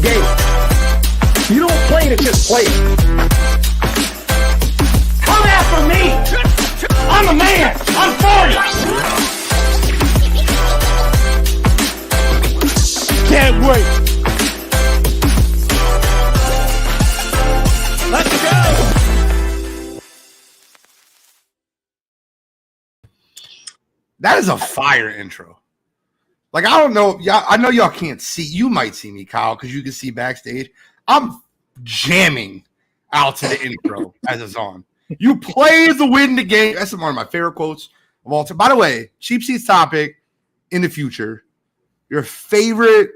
game. You don't play to just play it. Come after me. I'm a man. I'm 40. Can't wait. Let's go. That is a fire intro. Like, I don't know. Y'all, I know y'all can't see. You might see me, Kyle, because you can see backstage. I'm jamming out to the intro as it's on. You play to win the game. That's one of my favorite quotes of all time. By the way, cheap seats topic in the future. Your favorite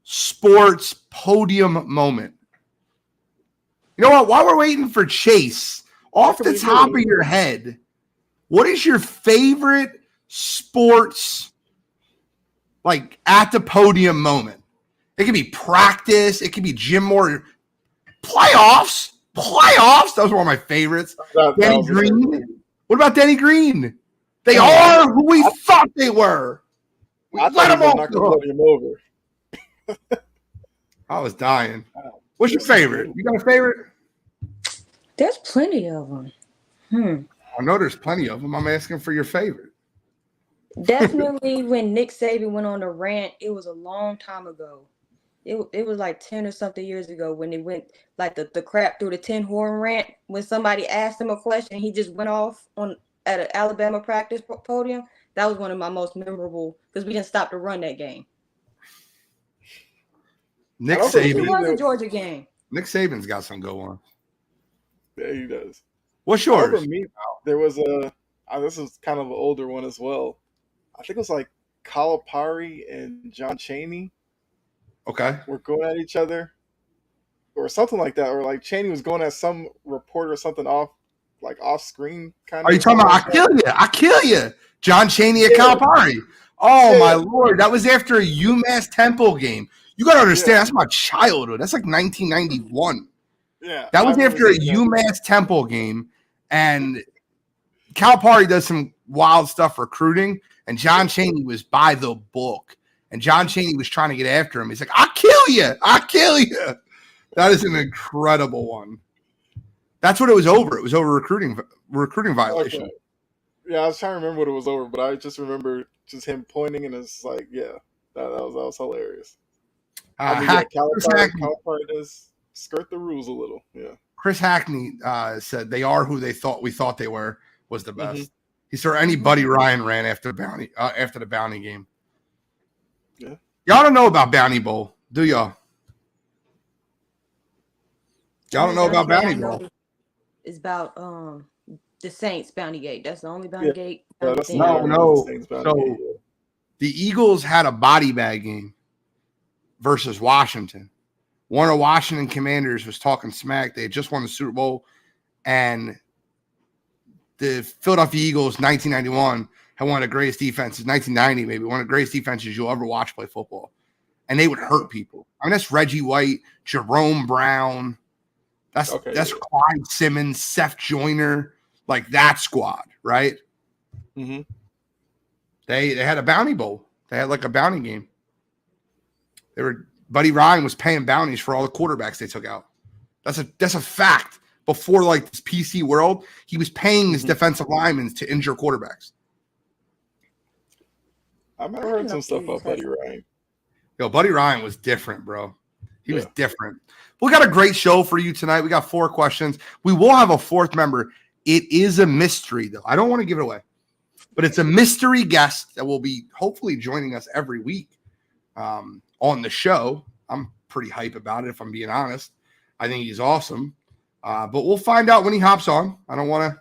sports podium moment. You know what? While we're waiting for Chase, off the top of your head, what is your favorite sports, like, at the podium moment? It could be practice. It could be gym or playoffs. Playoffs. That was one of my favorites. Denny Green. What about Denny Green? They are who we thought they were. I thought he was not going to put him over. I was dying. What's your favorite? You got a favorite? There's plenty of them. I know there's plenty of them. I'm asking for your favorite. Definitely when Nick Saban went on the rant, it was a long time ago. It was like 10 or something years ago when it went like the crap through the 10 horn rant when somebody asked him a question, he just went off at an Alabama practice podium. That was one of my most memorable because we didn't stop to run that game. Nick Saban. It was a Georgia game. Nick Saban's got some good ones. Yeah, he does. What's yours? There was this is kind of an older one as well. I think it was like Calipari and John Chaney. Okay. Were going at each other or something like that. Or like Chaney was going at some reporter or something off screen kind of. Are you talking about I kill you? John Chaney at Calipari. Oh, my Lord. That was after a UMass Temple game. You got to understand, that's my childhood. That's like 1991. Yeah. That was after a UMass Temple game. And Calipari does some wild stuff recruiting. And John Chaney was by the book. And John Chaney was trying to get after him. He's like, I'll kill you. I'll kill you. That is an incredible one. That's what it was over. It was over recruiting violation. Okay. Yeah, I was trying to remember what it was over, but I just remember just him pointing, and it's like, yeah, that was hilarious. Calipari does skirt the rules a little. Yeah. Chris Hackney said they are who we thought they were was the best. Mm-hmm. He saw any Buddy Ryan ran after the Bounty game. Yeah. Y'all don't know about Bounty Bowl, do y'all? Y'all don't know about Bounty Bowl. It's about the Saints Bounty Gate. That's the only Bounty Gate. No. So the Eagles had a body bag game versus Washington. One of Washington Commanders was talking smack. They had just won the Super Bowl, and the Philadelphia Eagles, 1991, had one of the greatest defenses, 1990 maybe, one of the greatest defenses you'll ever watch play football. And they would hurt people. I mean, that's Reggie White, Jerome Brown. That's Clyde Simmons, Seth Joyner, like that squad, right? Mm-hmm. They had a bounty bowl. They had like a bounty game. Buddy Ryan was paying bounties for all the quarterbacks they took out. That's a fact. Before like this PC world, he was paying his defensive linemen to injure quarterbacks. I might have heard some stuff about Buddy Ryan. Yo, Buddy Ryan was different, bro. He was different. We got a great show for you tonight. We got 4 questions. We will have a 4th member. It is a mystery, though. I don't want to give it away, but it's a mystery guest that will be hopefully joining us every week on the show. I'm pretty hype about it, if I'm being honest. I think he's awesome, but we'll find out when he hops on. I don't want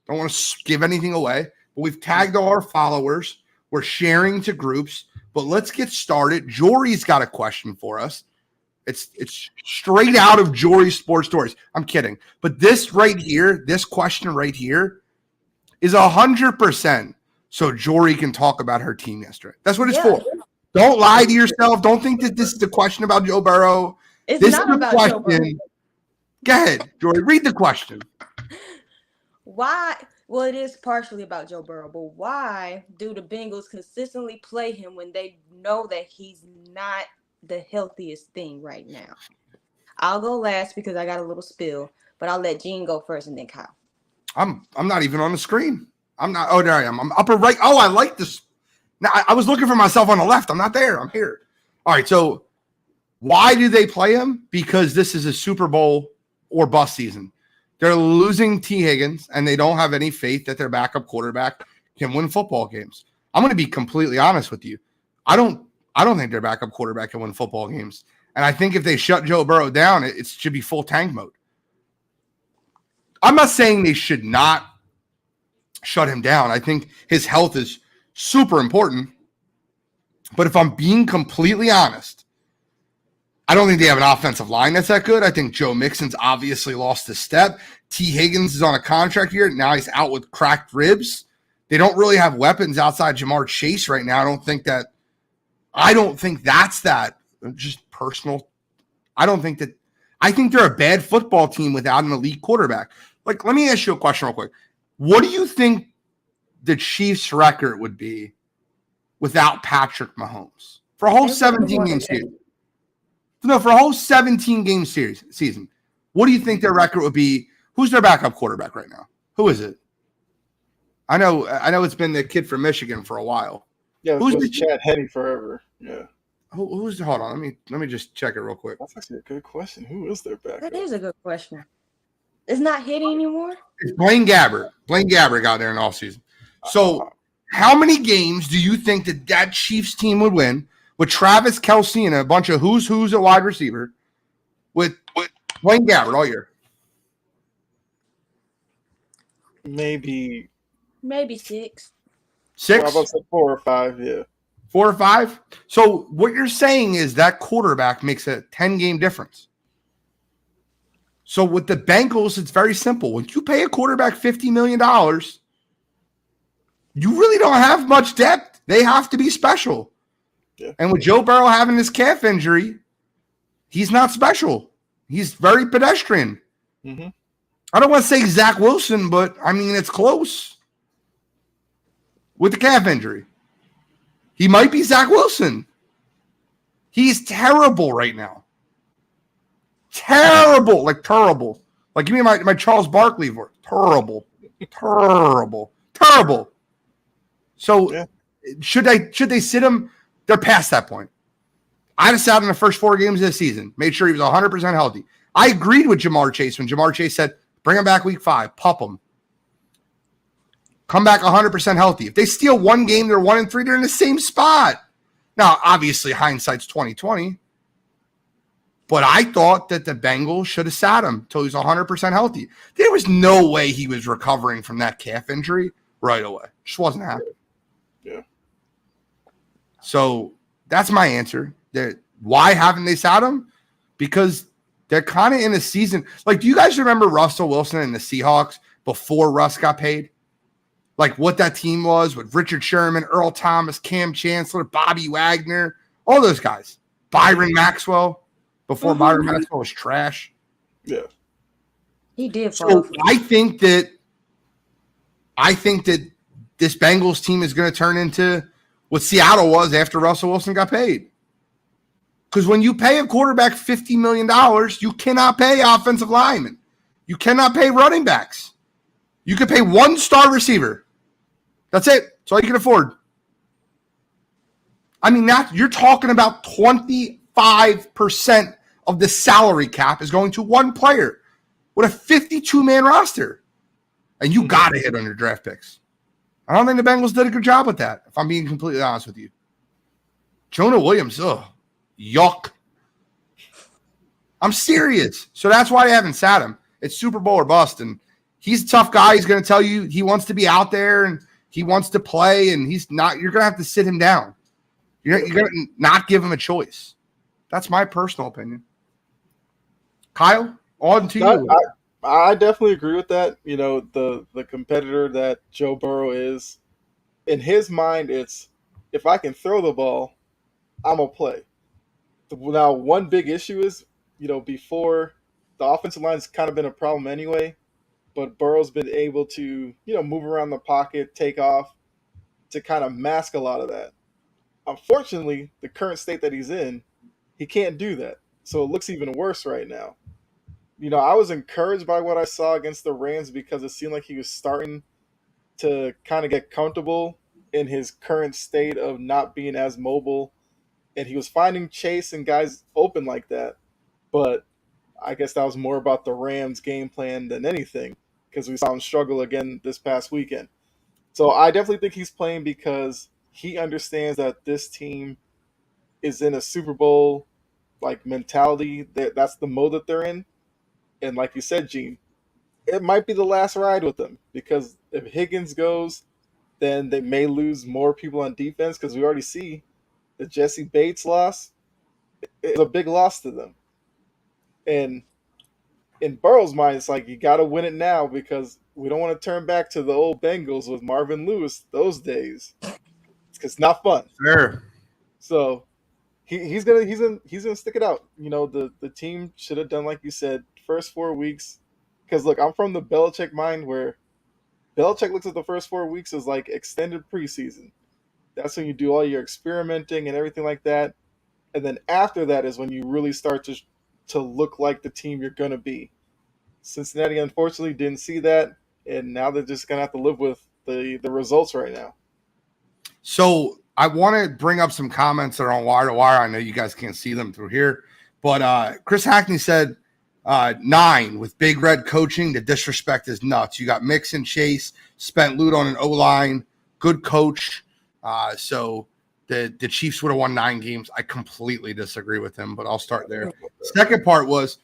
to give anything away, but we've tagged all our followers. We're sharing to groups, but let's get started. Jory's got a question for us. It's straight out of Jory's Sports Stories. I'm kidding. But this right here, this question right here is 100% so Jory can talk about her team yesterday. That's what it's for. Don't lie to yourself. Don't think that this is a question about Joe Burrow. It's not about Joe Burrow. Go ahead, Jory. Read the question. Why? Well, it is partially about Joe Burrow, but why do the Bengals consistently play him when they know that he's not the healthiest thing right now? I'll go last because I got a little spill, but I'll let Gene go first and then Kyle. I'm not even on the screen. I'm not. Oh, there I am. I'm upper right. Oh, I like this. Now I was looking for myself on the left. I'm not there. I'm here. All right. So why do they play him? Because this is a Super Bowl or bust season. They're losing T. Higgins, and they don't have any faith that their backup quarterback can win football games. I'm going to be completely honest with you. I don't think their backup quarterback can win football games. And I think if they shut Joe Burrow down, it should be full tank mode. I'm not saying they should not shut him down. I think his health is super important. But if I'm being completely honest, I don't think they have an offensive line that's that good. I think Joe Mixon's obviously lost his step. T. Higgins is on a contract here. Now he's out with cracked ribs. They don't really have weapons outside Jamar Chase right now. I don't think that's that. Just personal. I think they're a bad football team without an elite quarterback. Like, let me ask you a question real quick. What do you think the Chiefs' record would be without Patrick Mahomes for a whole 17-game series? No, for a whole 17-game season. What do you think their record would be? Who's their backup quarterback right now? Who is it? I know it's been the kid from Michigan for a while. Yeah, it was Chad Henne forever. Yeah. Who's hold on, let me just check it real quick. That's actually a good question. Who is their backup? That is a good question. It's not hitting anymore? It's Blaine Gabbert. Blaine Gabbert got there in the offseason. So how many games do you think that Chiefs team would win with Travis Kelce and a bunch of who's at wide receiver with Blaine Gabbert all year? Maybe 6. 6? How about 4 or 5? Yeah. 4 or 5? So what you're saying is that quarterback makes a 10-game difference. So with the Bengals, it's very simple. When you pay a quarterback $50 million, you really don't have much depth. They have to be special. Yeah. And with Joe Burrow having his calf injury, he's not special. He's very pedestrian. Mm-hmm. I don't want to say Zach Wilson, but I mean, it's close. With the calf injury. He might be Zach Wilson. He's terrible right now. Terrible. Like terrible. Like give me my Charles Barkley voice. Terrible. Terrible. So yeah. should they sit him? They're past that point. I'd have sat in the first 4 games of the season, made sure he was 100% healthy. I agreed with Jamar Chase when Jamar Chase said, bring him back week 5, pup him. Come back 100% healthy. If they steal one game, they're 1-3, they're in the same spot. Now, obviously, hindsight's 20/20. But I thought that the Bengals should have sat him until he's 100% healthy. There was no way he was recovering from that calf injury right away. Just wasn't happening. Yeah. So that's my answer. Why haven't they sat him? Because they're kind of in a season. Like, do you guys remember Russell Wilson and the Seahawks before Russ got paid? Like what that team was with Richard Sherman, Earl Thomas, Cam Chancellor, Bobby Wagner, all those guys. Byron Maxwell, before Byron Maxwell was trash. Yeah. He did fall. So I think that this Bengals team is going to turn into what Seattle was after Russell Wilson got paid. Because when you pay a quarterback $50 million, you cannot pay offensive linemen. You cannot pay running backs. You can pay 1 star receiver. That's it. That's all you can afford. I mean, you're talking about 25% of the salary cap is going to one player with a 52-man roster. And you got to hit on your draft picks. I don't think the Bengals did a good job with that, if I'm being completely honest with you. Jonah Williams, yuck. I'm serious. So that's why they haven't sat him. It's Super Bowl or bust. And he's a tough guy. He's going to tell you he wants to be out there and he wants to play, and he's not. You're going to have to sit him down. You're going to not give him a choice. That's my personal opinion. Kyle, on to you. I definitely agree with that. You know, the competitor that Joe Burrow is, in his mind, it's if I can throw the ball, I'm going to play. Now, one big issue is, you know, before the offensive line's kind of been a problem anyway, but Burrow's been able to, you know, move around the pocket, take off to kind of mask a lot of that. Unfortunately, the current state that he's in, He can't do that. So it looks even worse right now. I was encouraged by what I saw against the Rams because it seemed like he was starting to kind of get comfortable in his current state of not being as mobile. And he was finding Chase and guys open like that. But I guess that was more about the Rams' game plan than anything because we saw him struggle again this past weekend. So I definitely think he's playing because he understands that this team is in a Super Bowl like mentality. That's the mode that they're in. And like you said, Gene, it might be the last ride with them because if Higgins goes, then they may lose more people on defense because we already see the Jesse Bates loss is a big loss to them. And in Burrow's mind, it's like you got to win it now because we don't want to turn back to the old Bengals with Marvin Lewis those days. It's not fun. Sure. So he's gonna stick it out. The team should have done like you said, first 4 weeks. Because look, I'm from the Belichick mind where Belichick looks at the first 4 weeks as like extended preseason. That's when you do all your experimenting and everything like that. And then after that is when you really start to look like the team you're gonna be. Cincinnati unfortunately didn't see that, and now they're just gonna have to live with the results right now. So I want to bring up some comments that are on Wire to Wire. I know you guys can't see them through here, but Chris Hackney said 9 with Big Red coaching. The disrespect is nuts. You got Mixon, Chase, spent loot on an O-line, good coach. So the Chiefs would have won 9 games. I completely disagree with him, but I'll start there. Second part was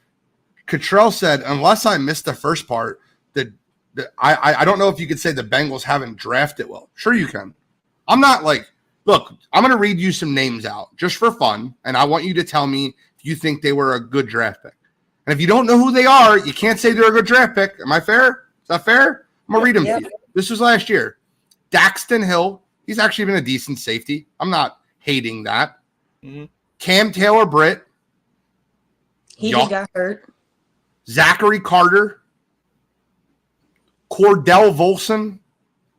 Cottrell said, unless I missed the first part, I don't know if you could say the Bengals haven't drafted well. Sure you can. I'm not like, look, I'm going to read you some names out just for fun, and I want you to tell me if you think they were a good draft pick. And if you don't know who they are, you can't say they're a good draft pick. Am I fair? Is that fair? I'm going to read them to you. This was last year. Daxton Hill. He's actually been a decent safety. I'm not hating that. Mm-hmm. Cam Taylor-Britt. He just got hurt. Zachary Carter. Cordell Volson.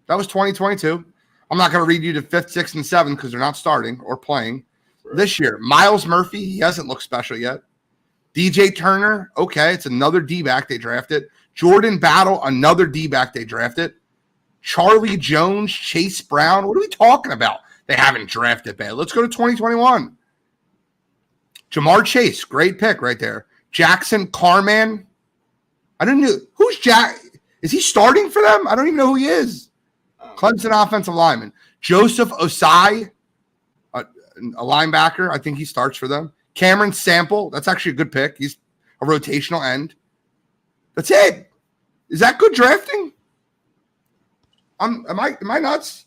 That was 2022. I'm not going to read you the 5th, 6th, and 7th because they're not starting or playing this year. Miles Murphy. He hasn't looked special yet. DJ Turner. Okay, it's another D-back they drafted. Jordan Battle. Another D-back they drafted. Charlie Jones, Chase Brown. What are we talking about? They haven't drafted bad. Let's go to 2021. Jamar Chase, great pick right there. Jackson Carman. I don't know. Who's Jack? Is he starting for them? I don't even know who he is. Clemson offensive lineman. Joseph Osai, a linebacker. I think he starts for them. Cameron Sample. That's actually a good pick. He's a rotational end. That's it. Is that good drafting? Am I nuts?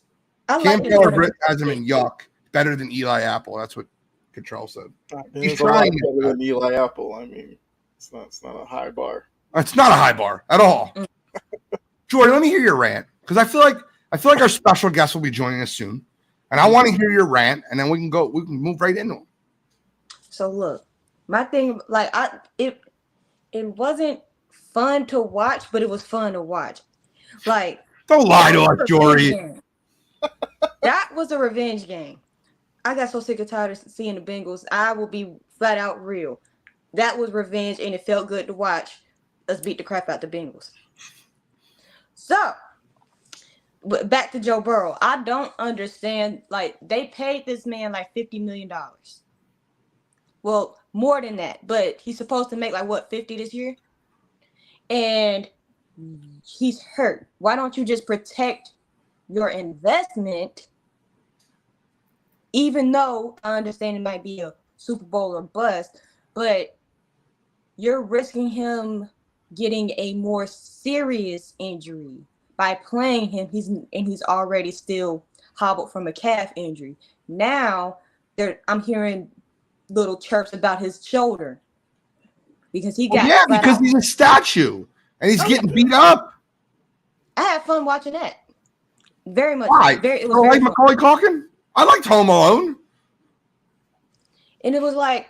Cam Taylor-Britt has him in yuck. Better than Eli Apple. That's what Cottrell said. He's trying better than Eli Apple. I mean, it's not a high bar. It's not a high bar at all. Jordan, let me hear your rant because I feel like our special guest will be joining us soon, and I want to hear your rant, and then we can move right into him. So look, my thing, like it wasn't fun to watch, but it was fun to watch. Like. Don't lie to us, Jory. That was a revenge game. I got so sick and tired of seeing the Bengals. I will be flat out real. That was revenge, and it felt good to watch us beat the crap out the Bengals. So, back to Joe Burrow. I don't understand. Like, they paid this man like $50 million. Well, more than that. But he's supposed to make like, what, 50 this year? And he's hurt. Why don't you just protect your investment? Even though I understand it might be a Super Bowl or bust, but you're risking him getting a more serious injury by playing him. He's already still hobbled from a calf injury. Now I'm hearing little chirps about his shoulder because he got because he's a statue. And he's getting beat up. I had fun watching that. Very much. Why? It was like Macaulay Culkin? I liked Home Alone. And it was like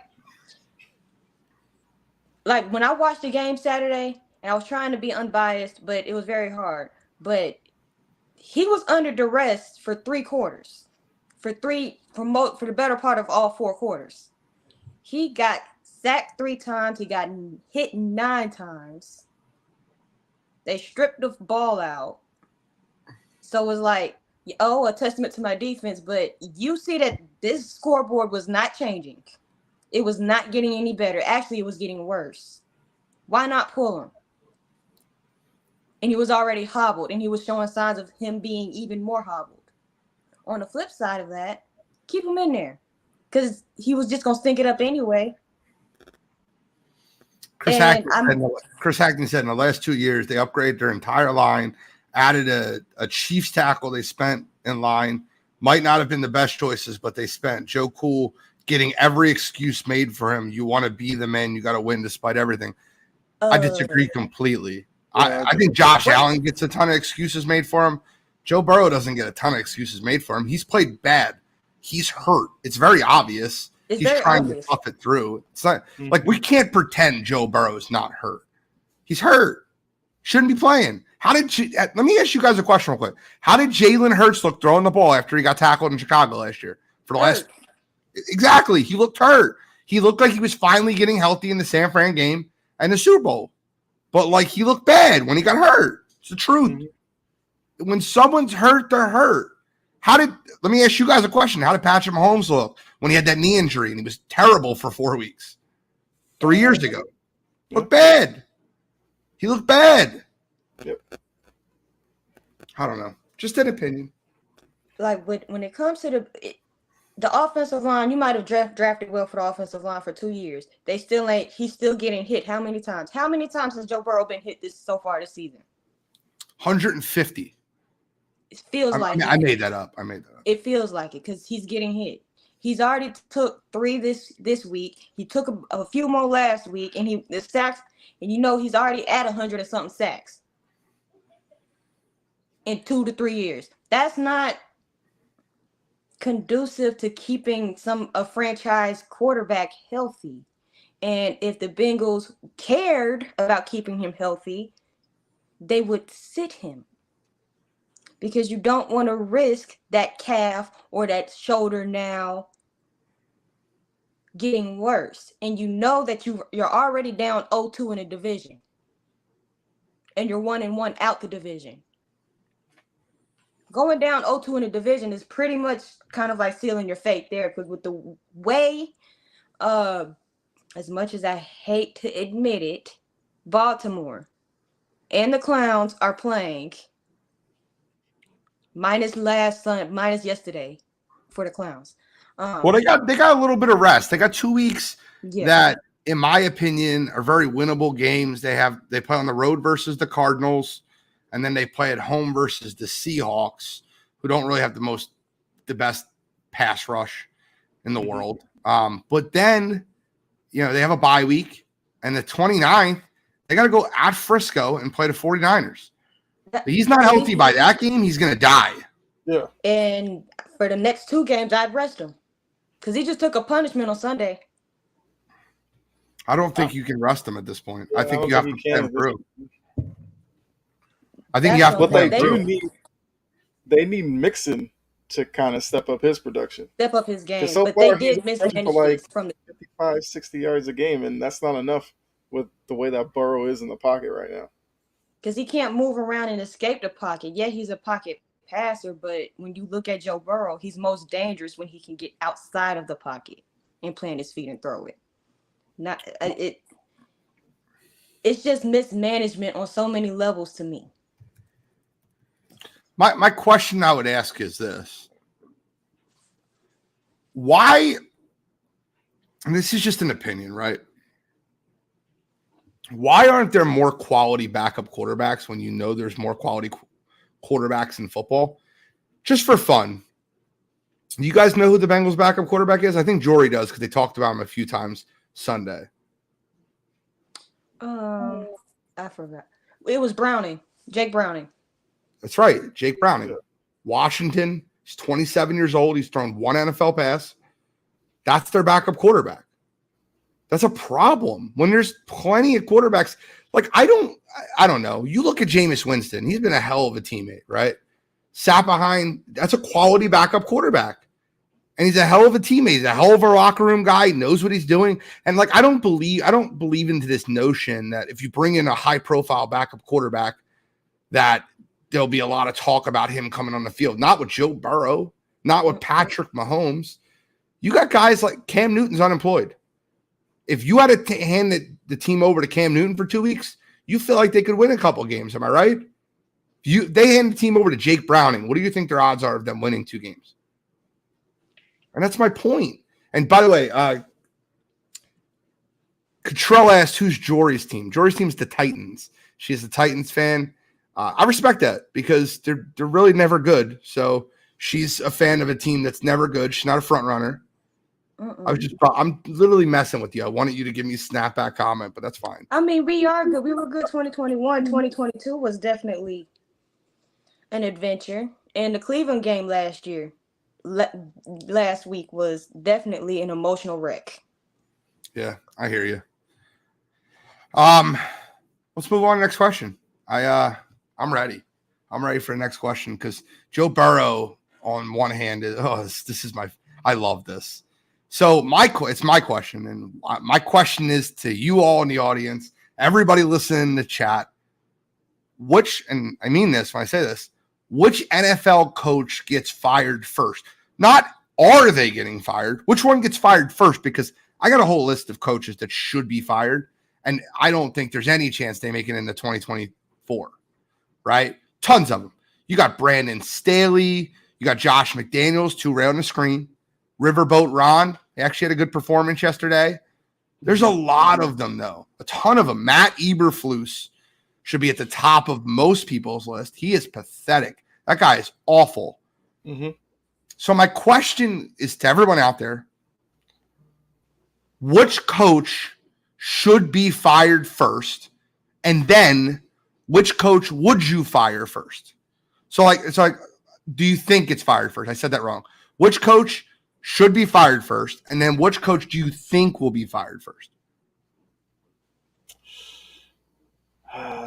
when I watched the game Saturday, and I was trying to be unbiased, but it was very hard. But he was under duress for 3 quarters. For the better part of all 4 quarters. He got sacked 3 times. He got hit 9 times. They stripped the ball out. So it was like, oh, a testament to my defense. But you see that this scoreboard was not changing. It was not getting any better. Actually, it was getting worse. Why not pull him? And he was already hobbled, and he was showing signs of him being even more hobbled. On the flip side of that, keep him in there because he was just going to stink it up anyway. Chris Hackney said in the last 2 years, they upgraded their entire line, added a Chiefs tackle they spent in line. Might not have been the best choices, but they spent. Joe Cool getting every excuse made for him. You want to be the man, you got to win despite everything. I disagree completely. I think Josh Allen gets a ton of excuses made for him. Joe Burrow doesn't get a ton of excuses made for him. He's played bad. He's hurt. It's very obvious. He's trying to tough it through. It's not like we can't pretend Joe Burrow's not hurt. He's hurt. Shouldn't be playing. Let me ask you guys a question real quick. How did Jalen Hurts look throwing the ball after he got tackled in Chicago last year? Exactly. He looked hurt. He looked like he was finally getting healthy in the San Fran game and the Super Bowl. But like he looked bad when he got hurt. It's the truth. When someone's hurt, they're hurt. Let me ask you guys a question. How did Patrick Mahomes look when he had that knee injury and he was terrible for 4 weeks 3 years ago? Looked bad. He looked bad. Yep. I don't know. Just an opinion. Like when it comes to the offensive line, you might have drafted well for the offensive line for 2 years. They still ain't. He's still getting hit. How many times? How many times has Joe Burrow been hit so far this season? 150. It feels like I made that up. It feels like it because he's getting hit. He's already took 3 this week. He took a few more last week, and the sacks. And he's already at 100 or something sacks in 2 to 3 years. That's not conducive to keeping a franchise quarterback healthy. And if the Bengals cared about keeping him healthy, they would sit him. Because you don't want to risk that calf or that shoulder now getting worse. And you know that you're already down 0-2 in a division. And you're 1-1 out the division. Going down 0-2 in a division is pretty much kind of like sealing your fate there. Because with the way, as much as I hate to admit it, Baltimore and the Clowns are playing minus yesterday for the Clowns. Well, they got a little bit of rest. They got 2 weeks that, in my opinion, are very winnable games. They play on the road versus the Cardinals, and then they play at home versus the Seahawks, who don't really have the best pass rush in the world. But then, they have a bye week, and the 29th, they got to go at Frisco and play the 49ers. If he's not healthy by that game, he's going to die. Yeah. And for the next 2 games, I'd rest him because he just took a punishment on Sunday. I don't think you can rest him at this point. I think you have to play him through. I think you have to play him through. They need Mixon to kind of step up his production. Step up his game. So but far, they did miss from the 55, 60 yards a game, and that's not enough with the way that Burrow is in the pocket right now. Because he can't move around and escape the pocket. Yeah, he's a pocket passer, but when you look at Joe Burrow, he's most dangerous when he can get outside of the pocket and plant his feet and throw it. It's just mismanagement on so many levels to me. My question I would ask is this. Why, and this is just an opinion, right? Why aren't there more quality backup quarterbacks when you know there's more quality quarterbacks in football? Just for fun. Do you guys know who the Bengals backup quarterback is? I think Jory does because they talked about him a few times Sunday. I forgot. It was Browning. Jake Browning. That's right. Jake Browning. Washington. He's 27 years old. He's thrown 1 NFL pass. That's their backup quarterback. That's a problem when there's plenty of quarterbacks. Like, I don't know. You look at Jameis Winston. He's been a hell of a teammate, right? Sat behind. That's a quality backup quarterback. And he's a hell of a teammate. He's a hell of a locker room guy. He knows what he's doing. And like, I don't believe into this notion that if you bring in a high profile backup quarterback, that there'll be a lot of talk about him coming on the field. Not with Joe Burrow, not with Patrick Mahomes. You got guys like Cam Newton's unemployed. If you had to hand the team over to Cam Newton for 2 weeks, you feel like they could win a couple games. Am I right? They hand the team over to Jake Browning. What do you think their odds are of them winning 2 games? And that's my point. And by the way, Cottrell asked, who's Jory's team? Jory's team's the Titans. She's a Titans fan. I respect that because they're really never good. So she's a fan of a team that's never good. She's not a front runner. I'm literally messing with you. I wanted you to give me a snapback comment, but that's fine. I mean, we are good. We were good 2021. 2022 was definitely an adventure. And the Cleveland game last week was definitely an emotional wreck. Yeah, I hear you. Let's move on to the next question. I'm ready. I'm ready for the next question because Joe Burrow on one hand is I love this. So it's my question, and my question is to you all in the audience, everybody listening in the chat. And I mean this when I say this, which NFL coach gets fired first? Not are they getting fired? Which one gets fired first? Because I got a whole list of coaches that should be fired, and I don't think there's any chance they make it into 2024, right? Tons of them. You got Brandon Staley. You got Josh McDaniels, 2 right on the screen. Riverboat Ron, he actually had a good performance yesterday. There's a lot of them, though. A ton of them. Matt Eberflus should be at the top of most people's list. He is pathetic. That guy is awful. Mm-hmm. So my question is to everyone out there, which coach should be fired first? And then which coach would you fire first? So do you think it's fired first? I said that wrong. Which coach should be fired first? And then which coach do you think will be fired first?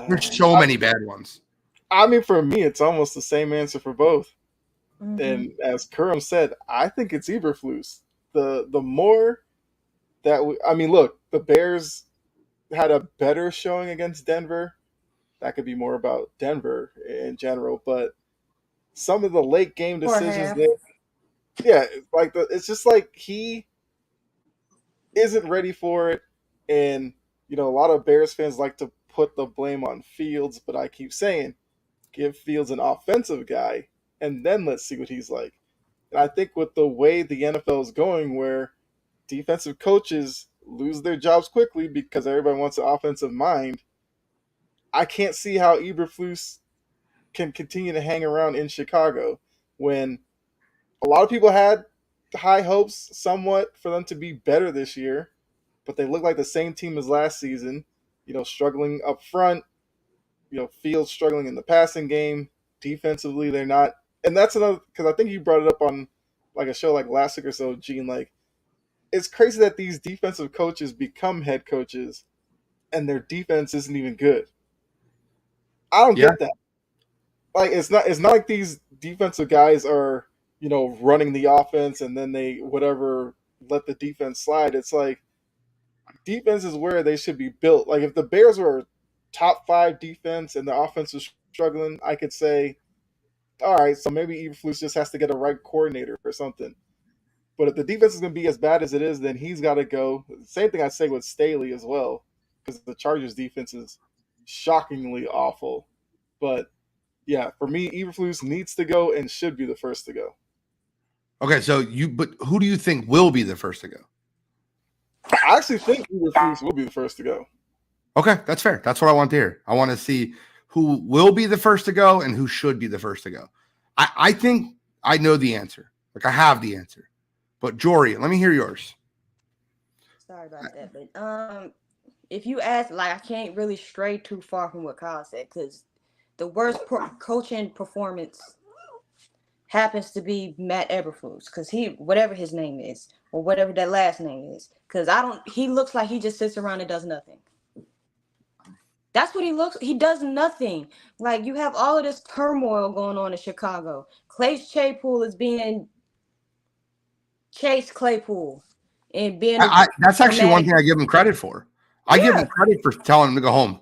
There's so many bad ones. I mean, for me, it's almost the same answer for both. Mm-hmm. And as Kurum said, I think it's Eberflus. The more that look, the Bears had a better showing against Denver. That could be more about Denver in general, but some of the late game decisions it's just like he isn't ready for it. And a lot of Bears fans like to put the blame on Fields, but I keep saying, give Fields an offensive guy, and then let's see what he's like. And I think with the way the NFL is going, where defensive coaches lose their jobs quickly because everybody wants an offensive mind, I can't see how Eberflus can continue to hang around in Chicago when a lot of people had high hopes somewhat for them to be better this year, but they look like the same team as last season, struggling up front, Fields struggling in the passing game. Defensively, they're not. And that's another, because I think you brought it up on like a show like last week or so, Gene, like it's crazy that these defensive coaches become head coaches and their defense isn't even good. I don't get that. Like it's not like these defensive guys are, running the offense and then they let the defense slide. It's like defense is where they should be built. Like if the Bears were top 5 defense and the offense was struggling, I could say, all right, so maybe Eberflus just has to get a right coordinator or something. But if the defense is going to be as bad as it is, then he's got to go. Same thing I'd say with Staley as well, because the Chargers defense is shockingly awful. But yeah, for me, Eberflus needs to go and should be the first to go. Okay, but who do you think will be the first to go? I actually think Eberflus will be the first to go. Okay, that's fair. That's what I want to hear. I want to see who will be the first to go and who should be the first to go. I think I know the answer. Like I have the answer. But Jory, let me hear yours. Sorry about that, but if you ask, like I can't really stray too far from what Kyle said, because the worst coaching performance happens to be Matt Eberflus, because whatever his name is or whatever that last name is, because he looks like he just sits around and does nothing. That's what he looks. He does nothing. Like you have all of this turmoil going on in Chicago. Clay Claypool is being Chase Claypool and being a That's actually one dramatic. thing I give him credit for. I give him Yeah. credit for telling him to go home.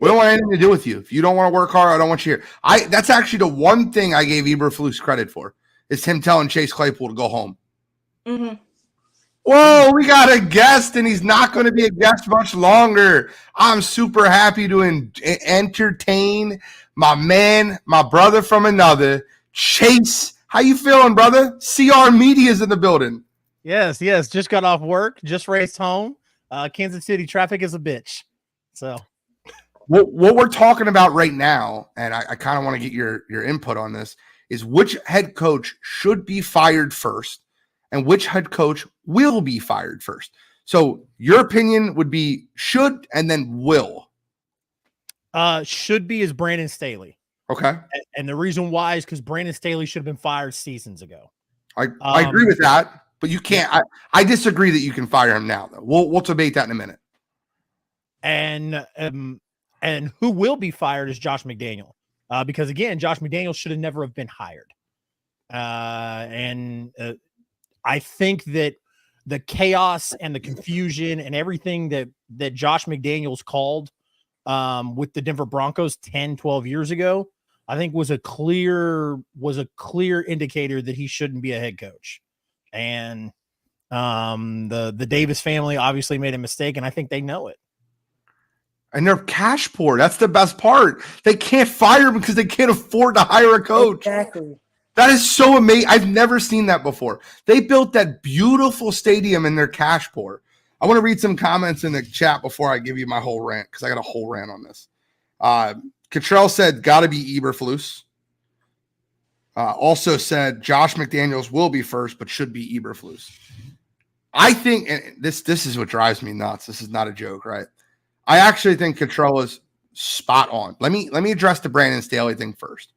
We don't want anything to do with you. If you don't want to work hard, I don't want you here. That's actually the one thing I gave Eberflus credit for, is him telling Chase Claypool to go home. Mm-hmm. Whoa, we got a guest, and he's not going to be a guest much longer. I'm super happy to entertain my man, my brother from another, Chase. How you feeling, brother? CR Media's in the building. Yes. Just got off work, just raced home. Kansas City traffic is a bitch. So what we're talking about right now, and I kind of want to get your input on this, is which head coach should be fired first and which head coach will be fired first. So your opinion would be should and then will. Should be is Brandon Staley. Okay. And the reason why is because Brandon Staley should have been fired seasons ago. I agree with that, but you can't. I disagree that you can fire him now, though. We'll debate that in a minute. And who will be fired is Josh McDaniel, because again, Josh McDaniel should have never have been hired. I think that the chaos and the confusion and everything that Josh McDaniels called with the Denver Broncos 10, 12 years ago, I think was a clear indicator that he shouldn't be a head coach. And the Davis family obviously made a mistake, and I think they know it. And they're cash poor. That's the best part. They can't fire him because they can't afford to hire a coach. Exactly. That is so amazing. I've never seen that before. They built that beautiful stadium and they're cash poor. I want to read some comments in the chat before I give you my whole rant, because I got a whole rant on this. Cottrell said, got to be Eberflus. Also said, Josh McDaniels will be first, but should be Eberflus. I think, and this is what drives me nuts. This is not a joke, right? I actually think Cottrell is spot on. Let me address the Brandon Staley thing first.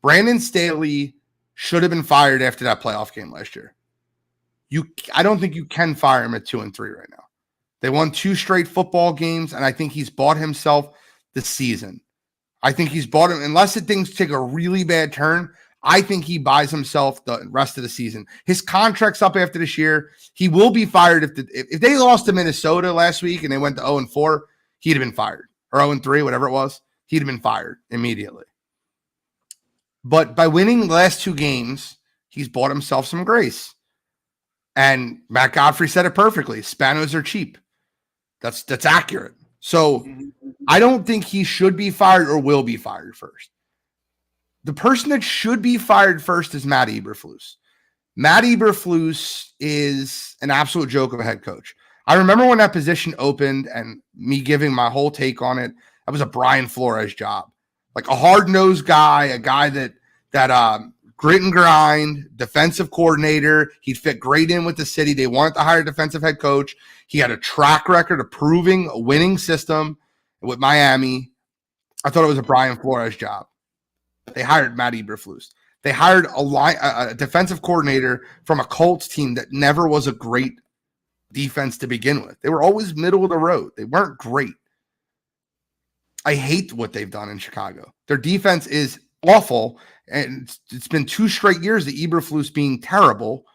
Brandon Staley should have been fired after that playoff game last year. I don't think you can fire him at 2-3 right now. They won 2 straight football games, and I think he's bought himself the season. I think he's bought him, unless things take a really bad turn, I think he buys himself the rest of the season. His contract's up after this year. He will be fired if they lost to Minnesota last week and they went to 0-4, he'd have been fired. Or 0-3, whatever it was. He'd have been fired immediately. But by winning the last 2 games, he's bought himself some grace. And Matt Godfrey said it perfectly. Spanos are cheap. That's accurate. So I don't think he should be fired or will be fired first. The person that should be fired first is Matt Eberflus. Matt Eberflus is an absolute joke of a head coach. I remember when that position opened and me giving my whole take on it. That was a Brian Flores job. Like a hard-nosed guy, a guy that grit and grind, defensive coordinator. He'd fit great in with the city. They wanted to hire a defensive head coach. He had a track record of proving a winning system with Miami. I thought it was a Brian Flores job. They hired Matt Eberflus. They hired a defensive coordinator from a Colts team that never was a great defense to begin with. They were always middle of the road. They weren't great. I hate what they've done in Chicago. Their defense is awful, and it's been 2 straight years of Eberflus being terrible,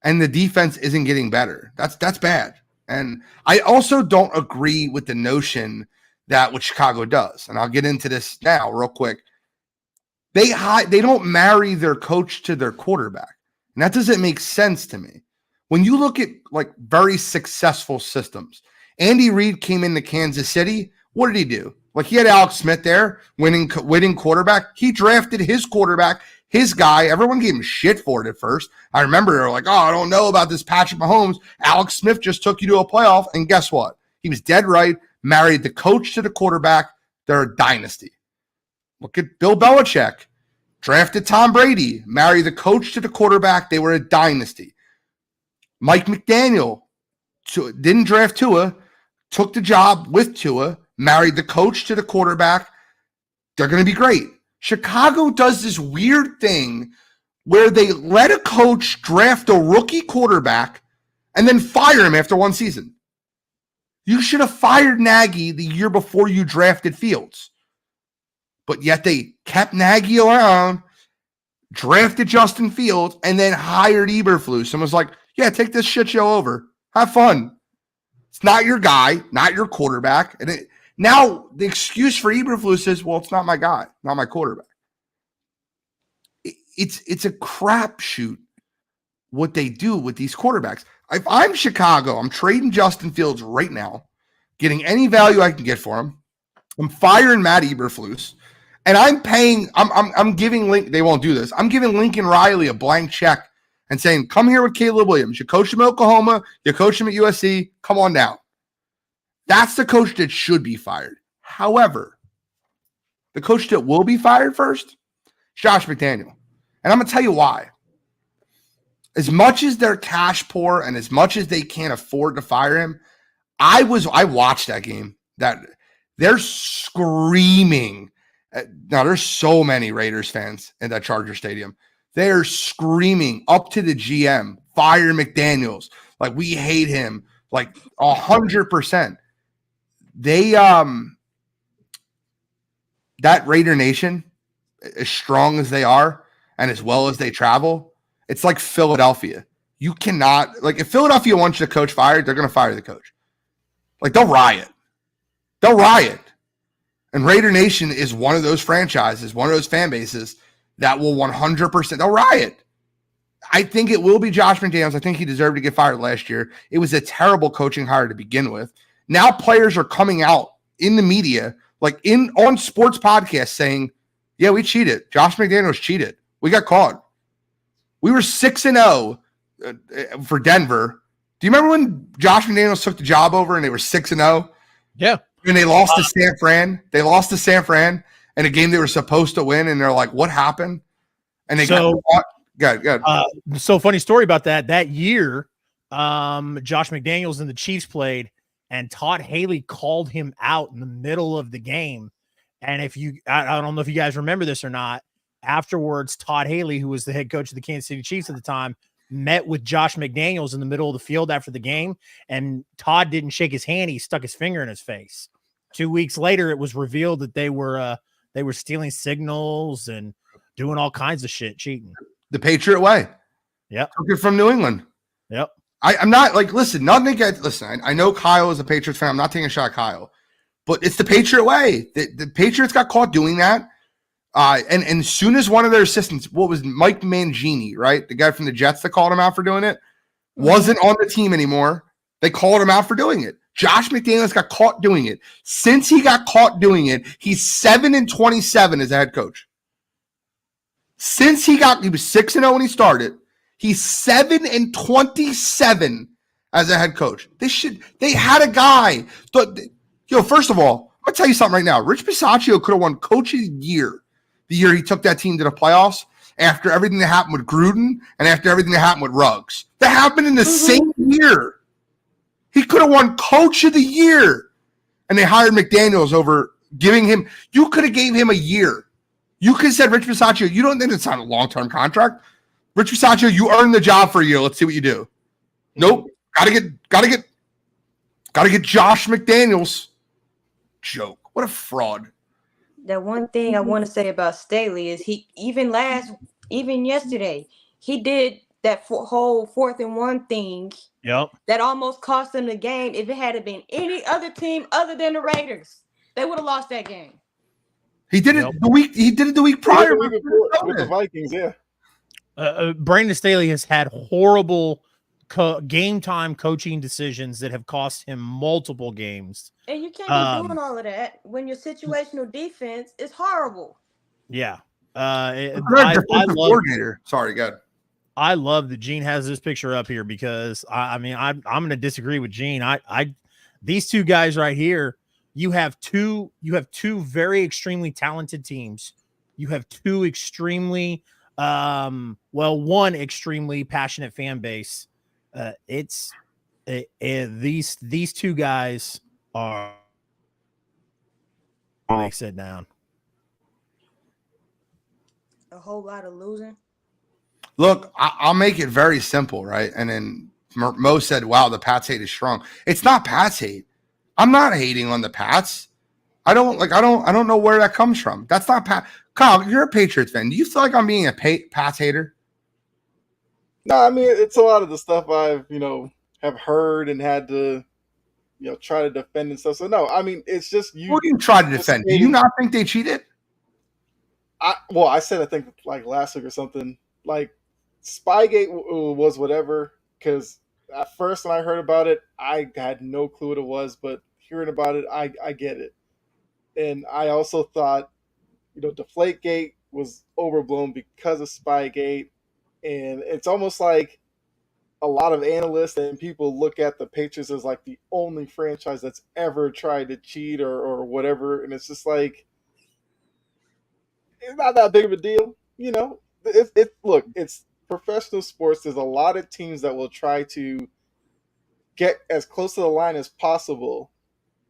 and the defense isn't getting better. That's bad. And I also don't agree with the notion that what Chicago does, and I'll get into this now real quick. They don't marry their coach to their quarterback, and that doesn't make sense to me. When you look at like very successful systems, Andy Reid came into Kansas City. What did he do? Like he had Alex Smith there, winning quarterback. He drafted his quarterback, his guy. Everyone gave him shit for it at first. I remember they were like, oh, I don't know about this Patrick Mahomes. Alex Smith just took you to a playoff, and guess what? He was dead right, married the coach to the quarterback. They're a dynasty. Look at Bill Belichick. Drafted Tom Brady, married the coach to the quarterback. They were a dynasty. Mike McDaniel didn't draft Tua, took the job with Tua, married the coach to the quarterback. They're going to be great. Chicago does this weird thing where they let a coach draft a rookie quarterback and then fire him after 1 season. You should have fired Nagy the year before you drafted Fields. But yet they kept Nagy around. drafted Justin Fields, and then hired Eberflus and was like, yeah, take this shit show over. Have fun. It's not your guy, not your quarterback. And now the excuse for Eberflus is, well, it's not my guy, not my quarterback. It's a crapshoot what they do with these quarterbacks. If I'm Chicago, I'm trading Justin Fields right now, getting any value I can get for him. I'm firing Matt Eberflus, and I'm giving they won't do this. I'm giving Lincoln Riley a blank check and saying, come here with Caleb Williams. You coach him at Oklahoma, you coach him at USC, come on down. That's the coach that should be fired. However, the coach that will be fired first is Josh McDaniel. And I'm going to tell you why. As much as they're cash poor and as much as they can't afford to fire him, I watched that game. That they're screaming. Now, there's so many Raiders fans in that Charger Stadium. They're screaming up to the GM, fire McDaniels. Like, we hate him. Like 100%. They that Raider Nation, as strong as they are and as well as they travel, it's like Philadelphia. You cannot, like, if Philadelphia wants the coach fired, they're going to fire the coach. Like, they'll riot. They'll riot. And Raider Nation is one of those franchises, one of those fan bases that will 100%, they'll riot. I think it will be Josh McDaniels. I think he deserved to get fired last year. It was a terrible coaching hire to begin with. Now players are coming out in the media, like on sports podcasts saying, yeah, we cheated. Josh McDaniels cheated. We got caught. We were 6-0 for Denver. Do you remember when Josh McDaniels took the job over and they were 6-0? Yeah. And they lost to San Fran. They lost to San Fran in a game they were supposed to win. And they're like, what happened? And they got caught. Good. So funny story about that. That year, Josh McDaniels and the Chiefs played, and Todd Haley called him out in the middle of the game. And I don't know if you guys remember this or not, afterwards, Todd Haley, who was the head coach of the Kansas City Chiefs at the time, met with Josh McDaniels in the middle of the field after the game, and Todd didn't shake his hand. He stuck his finger in his face. 2 weeks later, it was revealed that they were stealing signals and doing all kinds of shit, cheating. The Patriot way. Yep. Took it from New England. Yep. I'm not like, listen, nothing against, listen, I know Kyle is a Patriots fan. I'm not taking a shot at Kyle, but it's the Patriot way. The Patriots got caught doing that. And as soon as one of their assistants, what was Mike Mangini, right? The guy from the Jets that called him out for doing it, wasn't on the team anymore. They called him out for doing it. Josh McDaniels got caught doing it. Since he got caught doing it, he's 7-27 as a head coach. He was 6-0 when he started. He's 7-27 as a head coach. They had a guy. First of all, I'm gonna tell you something right now. Rich Bisaccia could have won Coach of the Year the year he took that team to the playoffs after everything that happened with Gruden and after everything that happened with Ruggs. That happened in the same year. He could have won Coach of the Year. And they hired McDaniels over giving him – you could have gave him a year. You could have said, Rich Bisaccia, you don't think it's not a long-term contract. Rich Bisaccia, you earned the job for a year. Let's see what you do. Nope. Gotta get Josh McDaniels. Joke. What a fraud. The one thing I want to say about Staley is even yesterday, he did that whole 4th-and-1 thing. Yep. That almost cost them the game. If it had been any other team other than the Raiders, they would have lost that game. He did it the week prior with the Vikings, yeah. Brandon Staley has had horrible game time coaching decisions that have cost him multiple games. And you can't be doing all of that when your situational defense is horrible. Yeah. Sorry, good. I love that Gene has this picture up here because I'm going to disagree with Gene. These two guys right here, you have two very extremely talented teams. You have two extremely one extremely passionate fan base. These two guys are sit down. A whole lot of losing. Look, I'll make it very simple, right? And then Mo said, wow, the Pats hate is strong. It's not Pats hate. I'm not hating on the Pats. I don't know where that comes from. That's not Pat. Kyle, you're a Patriots fan. Do you feel like I'm being a Pats hater? No, I mean it's a lot of the stuff I've have heard and had to try to defend and stuff. So no, I mean it's just you. What do you try to defend? Do you not think they cheated? I said I think like last week or something. Like Spygate was whatever, because at first when I heard about it, I had no clue what it was, but hearing about it, I get it. And I also thought, Deflategate was overblown because of Spygate, and it's almost like a lot of analysts and people look at the Patriots as like the only franchise that's ever tried to cheat or whatever, and it's just like it's not that big of a deal, Look, it's professional sports. There's a lot of teams that will try to get as close to the line as possible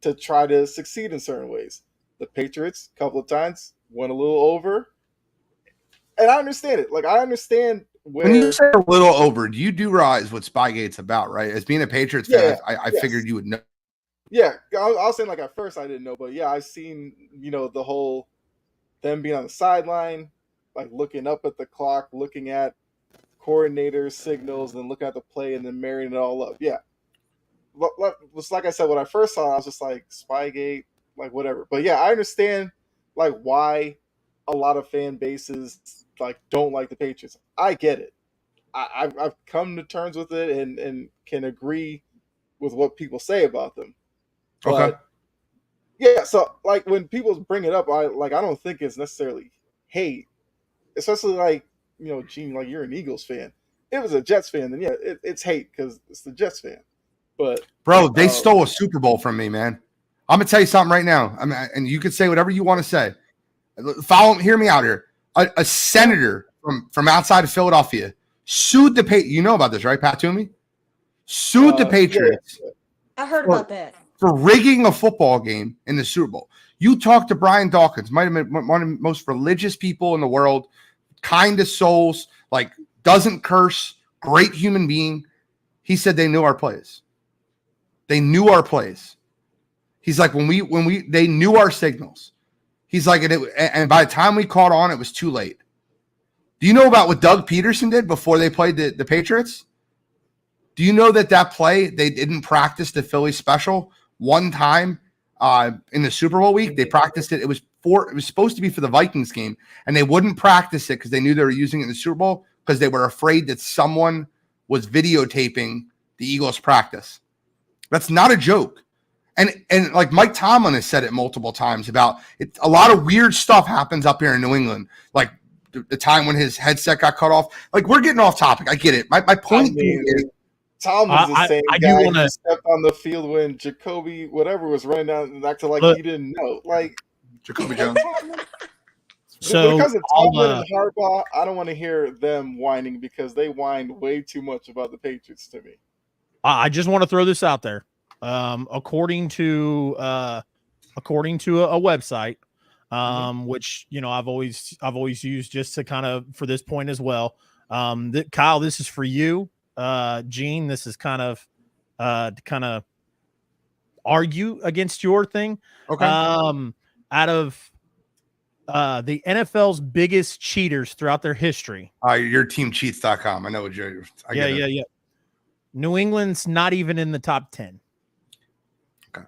to try to succeed in certain ways. The Patriots, a couple of times, went a little over, and I understand it. Like I understand when you say a little over, do realize what Spygate's about, right? As being a Patriots fan, I figured you would know. Yeah, I was saying like at first I didn't know, but yeah, I've seen the whole them being on the sideline, like looking up at the clock, looking at coordinators' signals, and looking at the play, and then marrying it all up. Yeah, like I said, when I first saw it, I was just like Spygate, like whatever. But yeah, I understand like why a lot of fan bases like don't like the Patriots. I get it. I've come to terms with it and can agree with what people say about them. But, okay. Yeah, so like when people bring it up, I don't think it's necessarily hate, especially like Gene, like you're an Eagles fan. If it was a Jets fan, then yeah, it's hate because it's the Jets fan. But bro, they stole a Super Bowl from me, man. I'm gonna tell you something right now. I mean, and you can say whatever you want to say. Hear me out here. A senator from outside of Philadelphia sued the Patriots. You know about this, right, Pat Toomey? Sued the Patriots. Yeah. I heard about that. For rigging a football game in the Super Bowl. You talk to Brian Dawkins, might have been one of the most religious people in the world, kindest souls, like doesn't curse, great human being. He said they knew our plays. They knew our plays. He's like, they knew our signals. He's like, and by the time we caught on, it was too late. Do you know about what Doug Peterson did before they played the Patriots? Do you know that play, they didn't practice the Philly special one time in the Super Bowl week? They practiced it. It was supposed to be for the Vikings game, and they wouldn't practice it because they knew they were using it in the Super Bowl because they were afraid that someone was videotaping the Eagles practice. That's not a joke. And like Mike Tomlin has said it multiple times about it. A lot of weird stuff happens up here in New England, like the time when his headset got cut off. Like we're getting off topic. I get it. My point is, Tomlin's the same guy who stepped on the field when Jacoby whatever was running down and acting like he didn't know. Like Jacoby Jones. So because of Tomlin and Harbaugh, I don't want to hear them whining because they whined way too much about the Patriots to me. I just want to throw this out there. According to a website, which I've always used just to kind of for this point as well. Kyle, this is for you. Gene, this is kind of to argue against your thing. Okay. Out of the NFL's biggest cheaters throughout their history. Your teamcheats.com. I know what you're. Yeah. New England's not even in the top 10. Okay.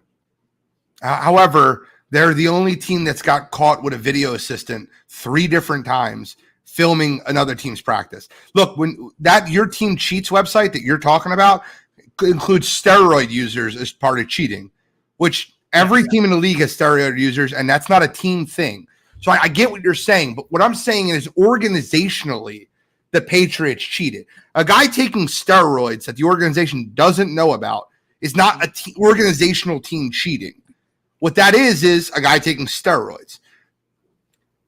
However, they're the only team that's got caught with a video assistant 3 different times filming another team's practice. Look, when your team cheats website that you're talking about includes steroid users as part of cheating, which every team in the league has steroid users, and that's not a team thing. So I get what you're saying, but what I'm saying is organizationally, the Patriots cheated. A guy taking steroids that the organization doesn't know about is not organizational team cheating. What that is a guy taking steroids.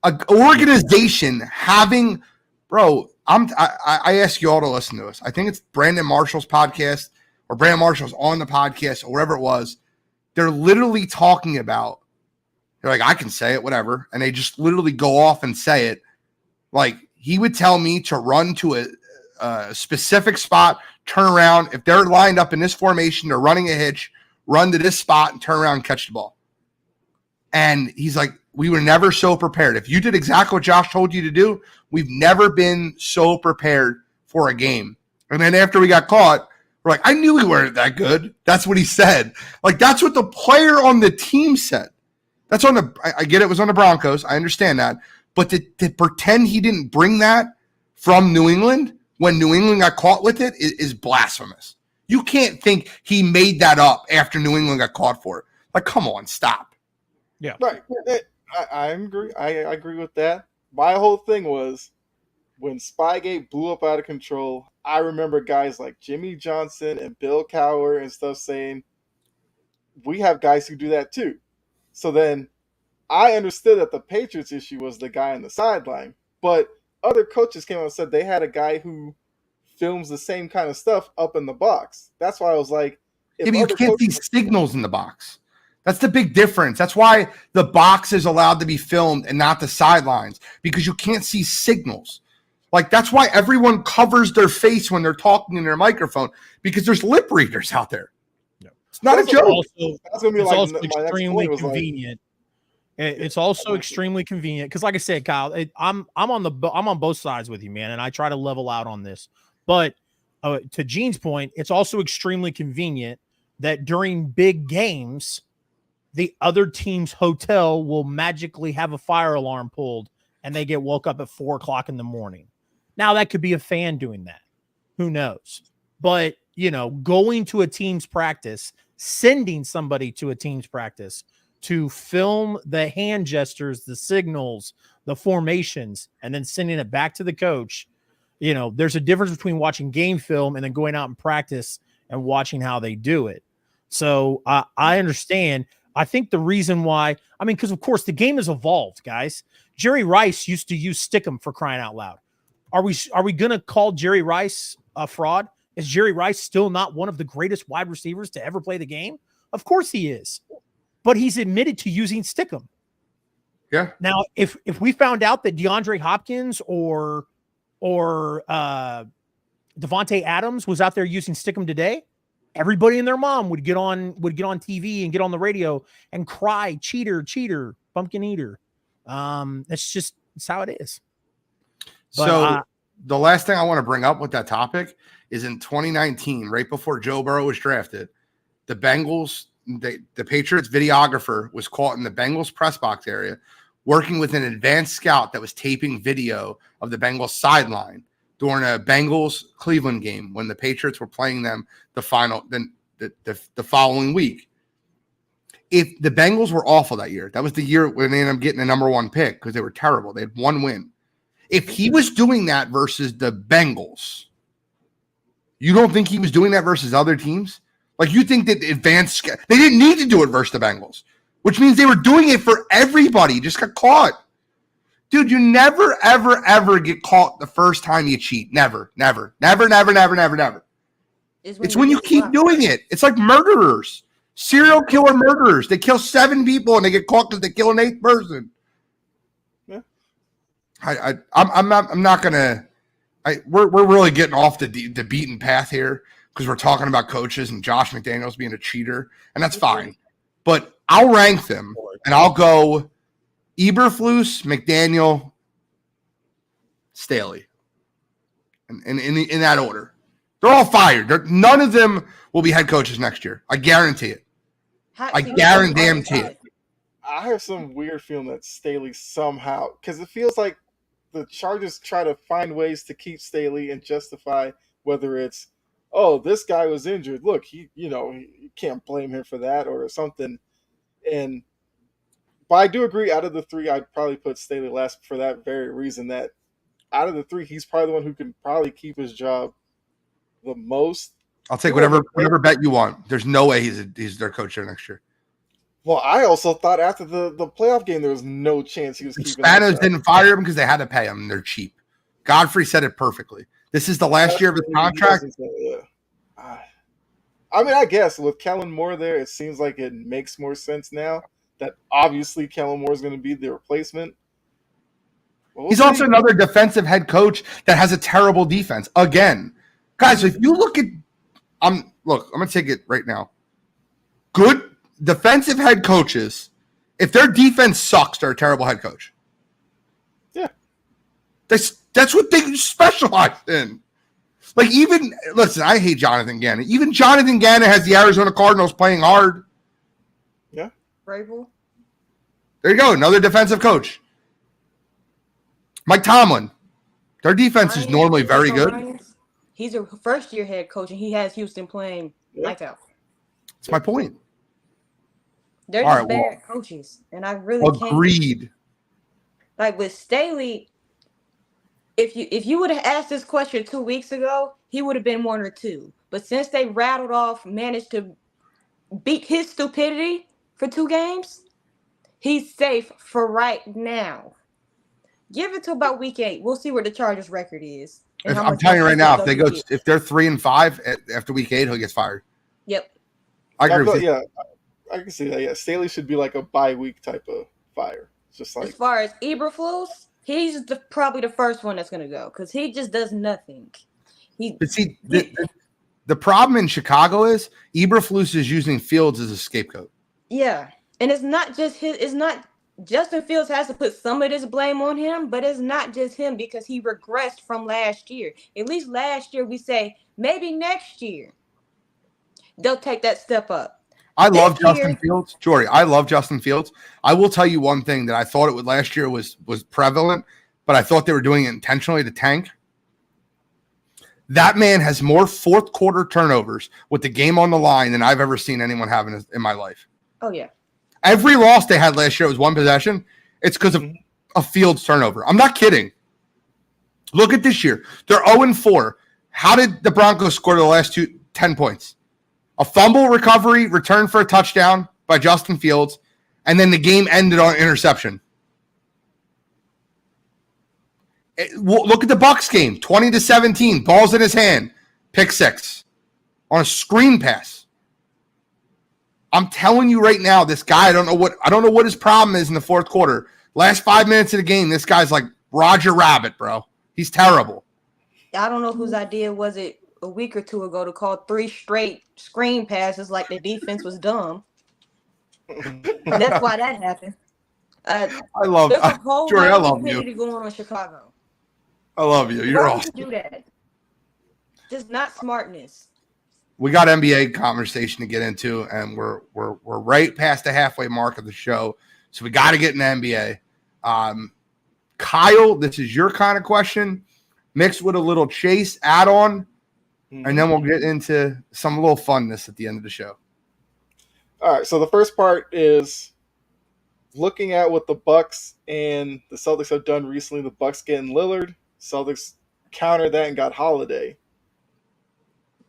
An organization having, bro, I ask you all to listen to us. I think it's Brandon Marshall's podcast or Brandon Marshall's on the podcast or wherever it was. They're literally talking about, they're like, I can say it, whatever. And they just literally go off and say it. Like, he would tell me to run to a specific spot, turn around. If they're lined up in this formation, they're running a hitch, run to this spot and turn around and catch the ball. And he's like, we were never so prepared. If you did exactly what Josh told you to do, we've never been so prepared for a game. And then after we got caught, we're like, I knew we weren't that good. That's what he said. Like, that's what the player on the team said. That's on the, I get it was on the Broncos. I understand that. But to pretend he didn't bring that from New England when New England got caught with it is blasphemous. You can't think he made that up after New England got caught for it. Like, come on, stop. Yeah. Right. I agree. I agree with that. My whole thing was when Spygate blew up out of control, I remember guys like Jimmy Johnson and Bill Cowher and stuff saying, we have guys who do that too. So then I understood that the Patriots issue was the guy on the sideline, but other coaches came out and said they had a guy who films the same kind of stuff up in the box. That's why I was like, if you can't see signals in the box. That's the big difference. That's why the box is allowed to be filmed and not the sidelines, because you can't see signals. Like, that's why everyone covers their face when they're talking in their microphone, because there's lip readers out there. Yeah. It's not a joke. It's also extremely convenient. It's also extremely convenient because, like I said, Kyle, I'm on both sides with you, man, and I try to level out on this. But to Gene's point, it's also extremely convenient that during big games, the other team's hotel will magically have a fire alarm pulled, and they get woke up at 4:00 in the morning. Now that could be a fan doing that. Who knows? But going to a team's practice, sending somebody to a team's practice to film the hand gestures, the signals, the formations, and then sending it back to the coach. There's a difference between watching game film and then going out and practice and watching how they do it. So I understand. I think the reason why, because of course the game has evolved, guys. Jerry Rice used to use Stickum, for crying out loud. Are we going to call Jerry Rice a fraud? Is Jerry Rice still not one of the greatest wide receivers to ever play the game? Of course he is. But he's admitted to using Stickum. Yeah. Now, if we found out that DeAndre Hopkins or Devontae Adams was out there using Stickum today, everybody and their mom would get on TV and get on the radio and cry, cheater, pumpkin eater. It's how it is. But, so the last thing I want to bring up with that topic is in 2019, right before Joe Burrow was drafted, the Bengals, the Patriots videographer was caught in the Bengals press box area working with an advanced scout that was taping video of the Bengals sideline during a Bengals Cleveland game when the Patriots were playing them the following week. If the Bengals were awful that year, that was the year when they ended up getting the number one pick because they were terrible. They had one win. If he was doing that versus the Bengals, you don't think he was doing that versus other teams? Like, you think that they didn't need to do it versus the Bengals, which means they were doing it for everybody. Just got caught. Dude, you never, ever, ever get caught the first time you cheat. Never. It's when you keep doing it. It's like murderers, serial killer murderers. They kill 7 people and they get caught because they kill an 8th person. Yeah. I'm not gonna. We're really getting off the beaten path here because we're talking about coaches and Josh McDaniels being a cheater, and that's fine. But I'll rank them, and I'll go Eberflus, McDaniel, Staley, and in that order. They're all fired. None of them will be head coaches next year. I guarantee it. I guarantee it. I have some weird feeling that Staley somehow, because it feels like the Chargers try to find ways to keep Staley and justify whether it's, oh, this guy was injured. Look, you can't blame him for that or something. But I do agree, out of the 3, I'd probably put Staley last for that very reason, that out of the 3, he's probably the one who can probably keep his job the most. I'll take whatever bet you want. There's no way he's their coach there next year. Well, I also thought after the playoff game, there was no chance he was keeping. Spanos didn't fire him because they had to pay him. They're cheap. Godfrey said it perfectly. This is the last year of his contract. Yeah. I guess with Kellen Moore there, it seems like it makes more sense now that obviously Kellen Moore is going to be the replacement. He's also another defensive head coach that has a terrible defense. Again, guys, if you look at, I'm going to take it right now. Good defensive head coaches If their defense sucks, they're a terrible head coach. Yeah. That's what they specialize in. Like, even, listen, I hate Jonathan Gannon. Even Jonathan Gannon has the Arizona Cardinals playing hard. Yeah. Vrabel. There you go. Another defensive coach. Mike Tomlin. Their defense is normally very good. He's a first-year head coach, and he has Houston playing lights out. That's my point. They're just bad coaches, and I really agreed. Like with Staley, if you would have asked this question 2 weeks ago, he would have been 1 or 2. But since they managed to beat his stupidity for 2 games, he's safe for right now. Give it to about week 8. We'll see where the Chargers' record is. I'm telling you right now, if they're 3-5 after week 8, he'll get fired. Yep. I agree with you. Yeah, I can see that. Yeah, Staley should be like a bye week type of fire. Just like as far as Eberflus, he's probably the first one that's gonna go because he just does nothing. The problem in Chicago is Eberflus is using Fields as a scapegoat. Yeah, and it's not just his. It's not Justin Fields has to put some of this blame on him, but it's not just him because he regressed from last year. At least last year we say maybe next year they'll take that step up. I love Justin Fields. Jory, I love Justin Fields. I will tell you one thing that I thought it would last year was prevalent, but I thought they were doing it intentionally to tank. That man has more fourth quarter turnovers with the game on the line than I've ever seen anyone have in my life. Oh, yeah. Every loss they had last year was one possession. It's because of a Fields turnover. I'm not kidding. Look at this year. They're 0-4. How did the Broncos score the last 10 points? A fumble recovery, return for a touchdown by Justin Fields, and then the game ended on interception. Look at the Bucks game, 20-17, balls in his hand, pick 6 on a screen pass. I'm telling you right now, this guy, I don't know what his problem is in the fourth quarter. Last 5 minutes of the game, this guy's like Roger Rabbit, bro. He's terrible. I don't know whose idea was it a week or 2 ago to call 3 straight screen passes like the defense was dumb. That's why that happened. I love Jory. I love you. Going on in Chicago. I love you. You're awesome. Do that. Just not smartness. We got NBA conversation to get into, and we're right past the halfway mark of the show, so we got to get in the NBA. Kyle, this is your kind of question, mixed with a little Chase add-on, and then we'll get into some little funness at the end of the show. All right, so the first part is looking at what the Bucks and the Celtics have done recently. The Bucks getting Lillard, Celtics countered that and got Holiday.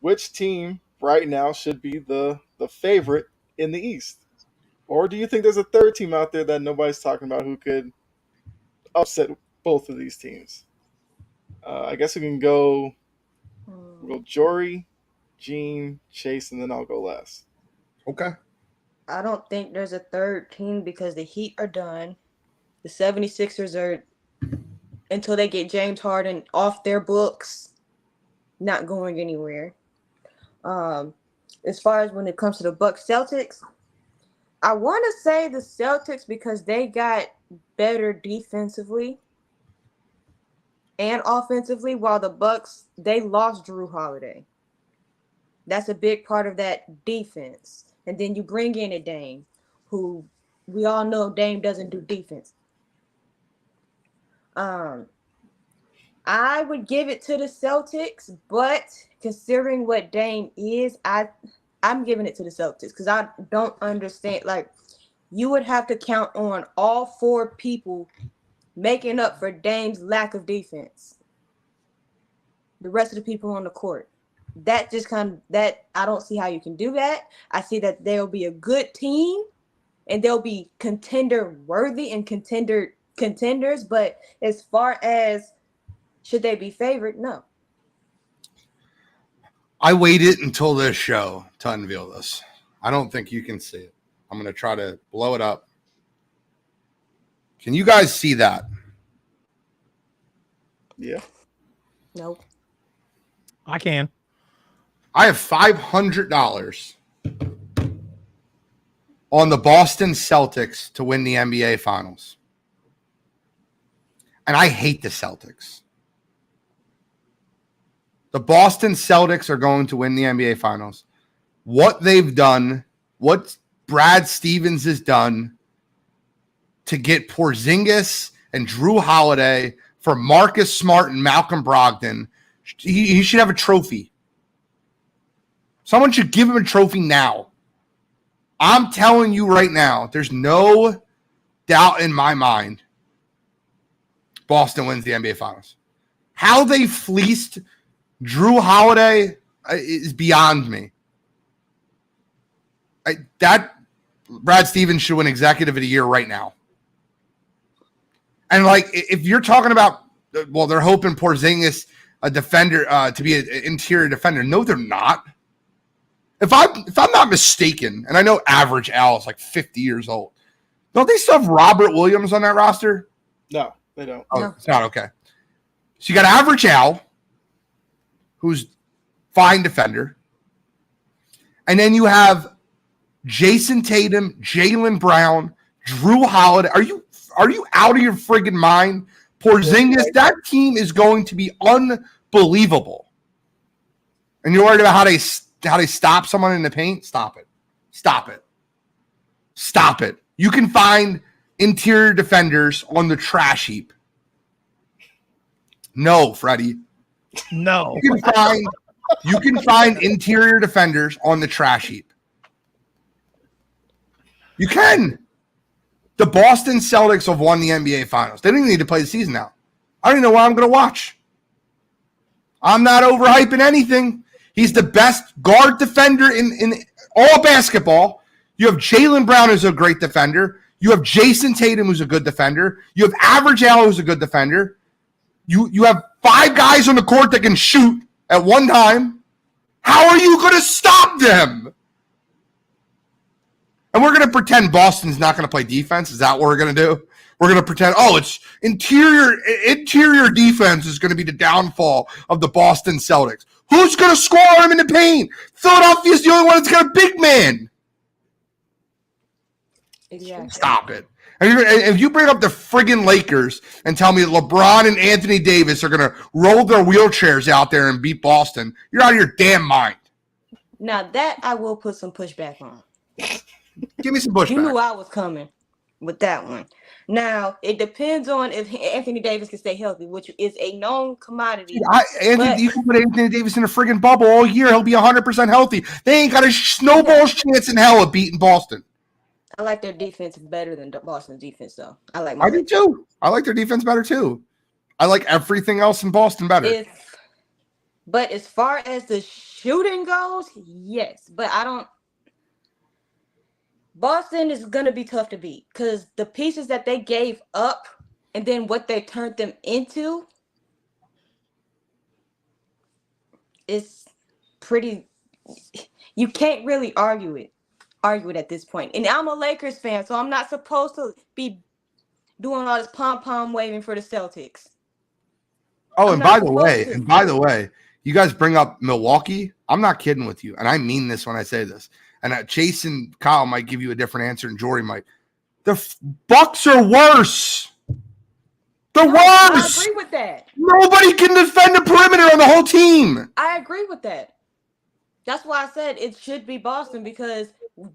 Which team right now should be the favorite in the East? Or do you think there's a third team out there that nobody's talking about who could upset both of these teams? I guess we can go Jory, Gene, Chase, and then I'll go last. Okay. I don't think there's a third team because the Heat are done. The 76ers are, until they get James Harden off their books, not going anywhere. As far as when it comes to the Bucks Celtics, I want to say the Celtics because they got better defensively and offensively, while the Bucks, they lost Drew Holiday. That's a big part of that defense. And then you bring in a Dame, who we all know Dame doesn't do defense. I would give it to the Celtics, but considering what Dame is, I'm giving it to the Celtics because I don't understand. Like, you would have to count on all 4 people making up for Dame's lack of defense. The rest of the people on the court. That just I don't see how you can do that. I see that they'll be a good team and they'll be contender worthy and contenders. But as far as should they be favored? No. I waited until this show to unveil this. I don't think you can see it. I'm going to try to blow it up. Can you guys see that? Yeah. Nope. I can. I have $500 on the Boston Celtics to win the NBA Finals. And I hate the Celtics. The Boston Celtics are going to win the NBA Finals. What they've done, what Brad Stevens has done to get Porzingis and Drew Holiday for Marcus Smart and Malcolm Brogdon, he should have a trophy. Someone should give him a trophy now. I'm telling you right now, there's no doubt in my mind Boston wins the NBA Finals. How they fleeced Drew Holiday is beyond me. That Brad Stevens should win Executive of the Year right now. And like, if you're talking about, well, they're hoping Porzingis a defender to be an interior defender. No, they're not. If I'm not mistaken, and I know Average Al is like 50 years old, don't they still have Robert Williams on that roster? No, they don't. Oh, No. It's not okay. So you got Average Al, who's fine defender, and then you have Jason Tatum, Jaylen Brown, Drew Holiday. Are you out of your friggin' mind? Porzingis, that team is going to be unbelievable. And you're worried about how they stop someone in the paint? Stop it. Stop it. Stop it. You can find interior defenders on the trash heap. No, Freddie. No. You can find interior defenders on the trash heap. You can. The Boston Celtics have won the NBA Finals. They don't even need to play the season now. I don't even know what I'm going to watch. I'm not overhyping anything. He's the best guard defender in all basketball. You have Jaylen Brown who's a great defender. You have Jason Tatum who's a good defender. You have Average Al who's a good defender. You have 5 guys on the court that can shoot at one time. How are you going to stop them? And we're going to pretend Boston's not going to play defense. Is that what we're going to do? We're going to pretend, it's interior defense is going to be the downfall of the Boston Celtics. Who's going to score him in the paint? Philadelphia's the only one that's got a big man. Exactly. Stop it. And if you bring up the friggin' Lakers and tell me LeBron and Anthony Davis are going to roll their wheelchairs out there and beat Boston, you're out of your damn mind. Now that I will put some pushback on. Give me some pushback. You knew I was coming with that one. Now, it depends on if Anthony Davis can stay healthy, which is a known commodity. You can put Anthony Davis in a friggin' bubble all year. He'll be 100% healthy. They ain't got a snowball's chance in hell of beating Boston. I like their defense better than Boston's defense, though. I do too. I like their defense better too. I like everything else in Boston better. But as far as the shooting goes, yes. But I don't. Boston is going to be tough to beat because the pieces that they gave up and then what they turned them into is pretty. You can't really argue it at this point. And I'm a Lakers fan, so I'm not supposed to be doing all this pom-pom waving for the Celtics. Oh, and by the way, you guys bring up Milwaukee. I'm not kidding with you, and I mean this when I say this. And Chase and Kyle might give you a different answer, and Jory might. The Bucks are worse. They're worse. I agree with that. Nobody can defend the perimeter on the whole team. I agree with that. That's why I said it should be Boston because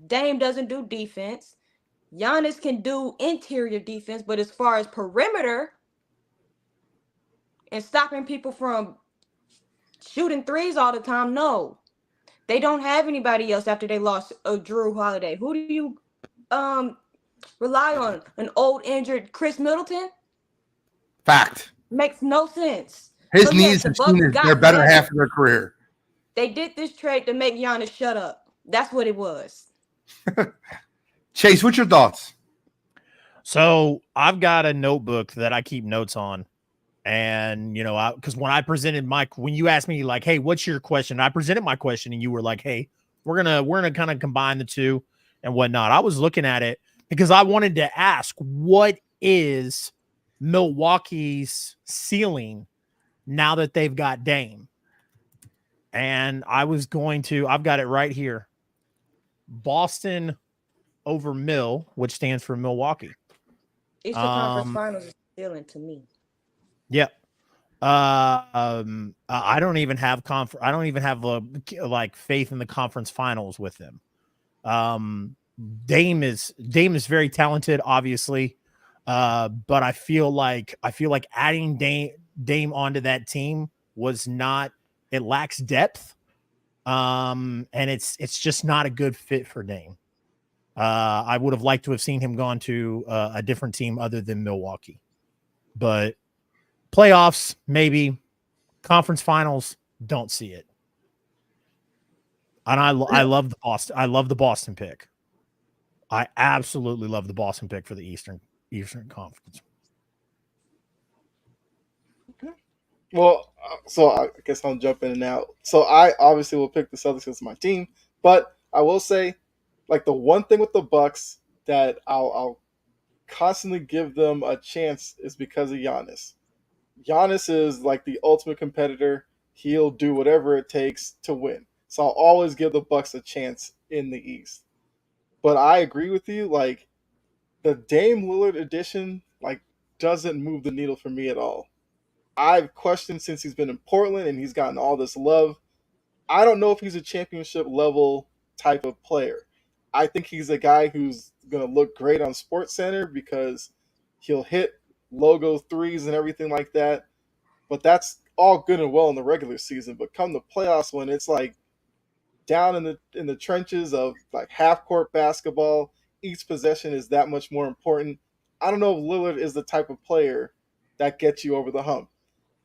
Dame doesn't do defense. Giannis can do interior defense, but as far as perimeter and stopping people from shooting threes all the time, no. They don't have anybody else after they lost Drew Holiday. Who do you rely on? An old injured Chris Middleton? Fact. Makes no sense. His So, knees have seen their better half of their career. They did this trade to make Giannis shut up. That's what it was. Chase, what's your thoughts? So I've got a notebook that I keep notes on. And, because when you asked me like, hey, what's your question? I presented my question and you were like, hey, we're going to kind of combine the two and whatnot. I was looking at it because I wanted to ask, what is Milwaukee's ceiling now that they've got Dame? And I've got it right here. Boston over Mill, which stands for Milwaukee. Eastern Conference Finals is stealing to me. Yeah. I don't even have like faith in the conference finals with them. Dame is very talented, obviously. But I feel like adding Dame onto that team it lacks depth. And it's just not a good fit for Dame. I would have liked to have seen him gone to a different team other than Milwaukee, but playoffs, maybe. Conference finals, don't see it. And I love the Boston. I love the Boston pick. I absolutely love the Boston pick for the Eastern Conference. Okay. Well, so I guess I'll jump in and out. So I obviously will pick the Celtics as my team, but I will say, like, the one thing with the Bucks that I'll constantly give them a chance is because of Giannis. Giannis is like the ultimate competitor. He'll do whatever it takes to win. So I'll always give the Bucks a chance in the East. But I agree with you. Like, the Dame Lillard addition, like, doesn't move the needle for me at all. I've questioned since he's been in Portland and he's gotten all this love. I don't know if he's a championship level type of player. I think he's a guy who's going to look great on SportsCenter because he'll hit logo threes and everything like that. But that's all good and well in the regular season. But come the playoffs, when it's like down in the trenches of like half court basketball, each possession is that much more important. I don't know if Lillard is the type of player that gets you over the hump.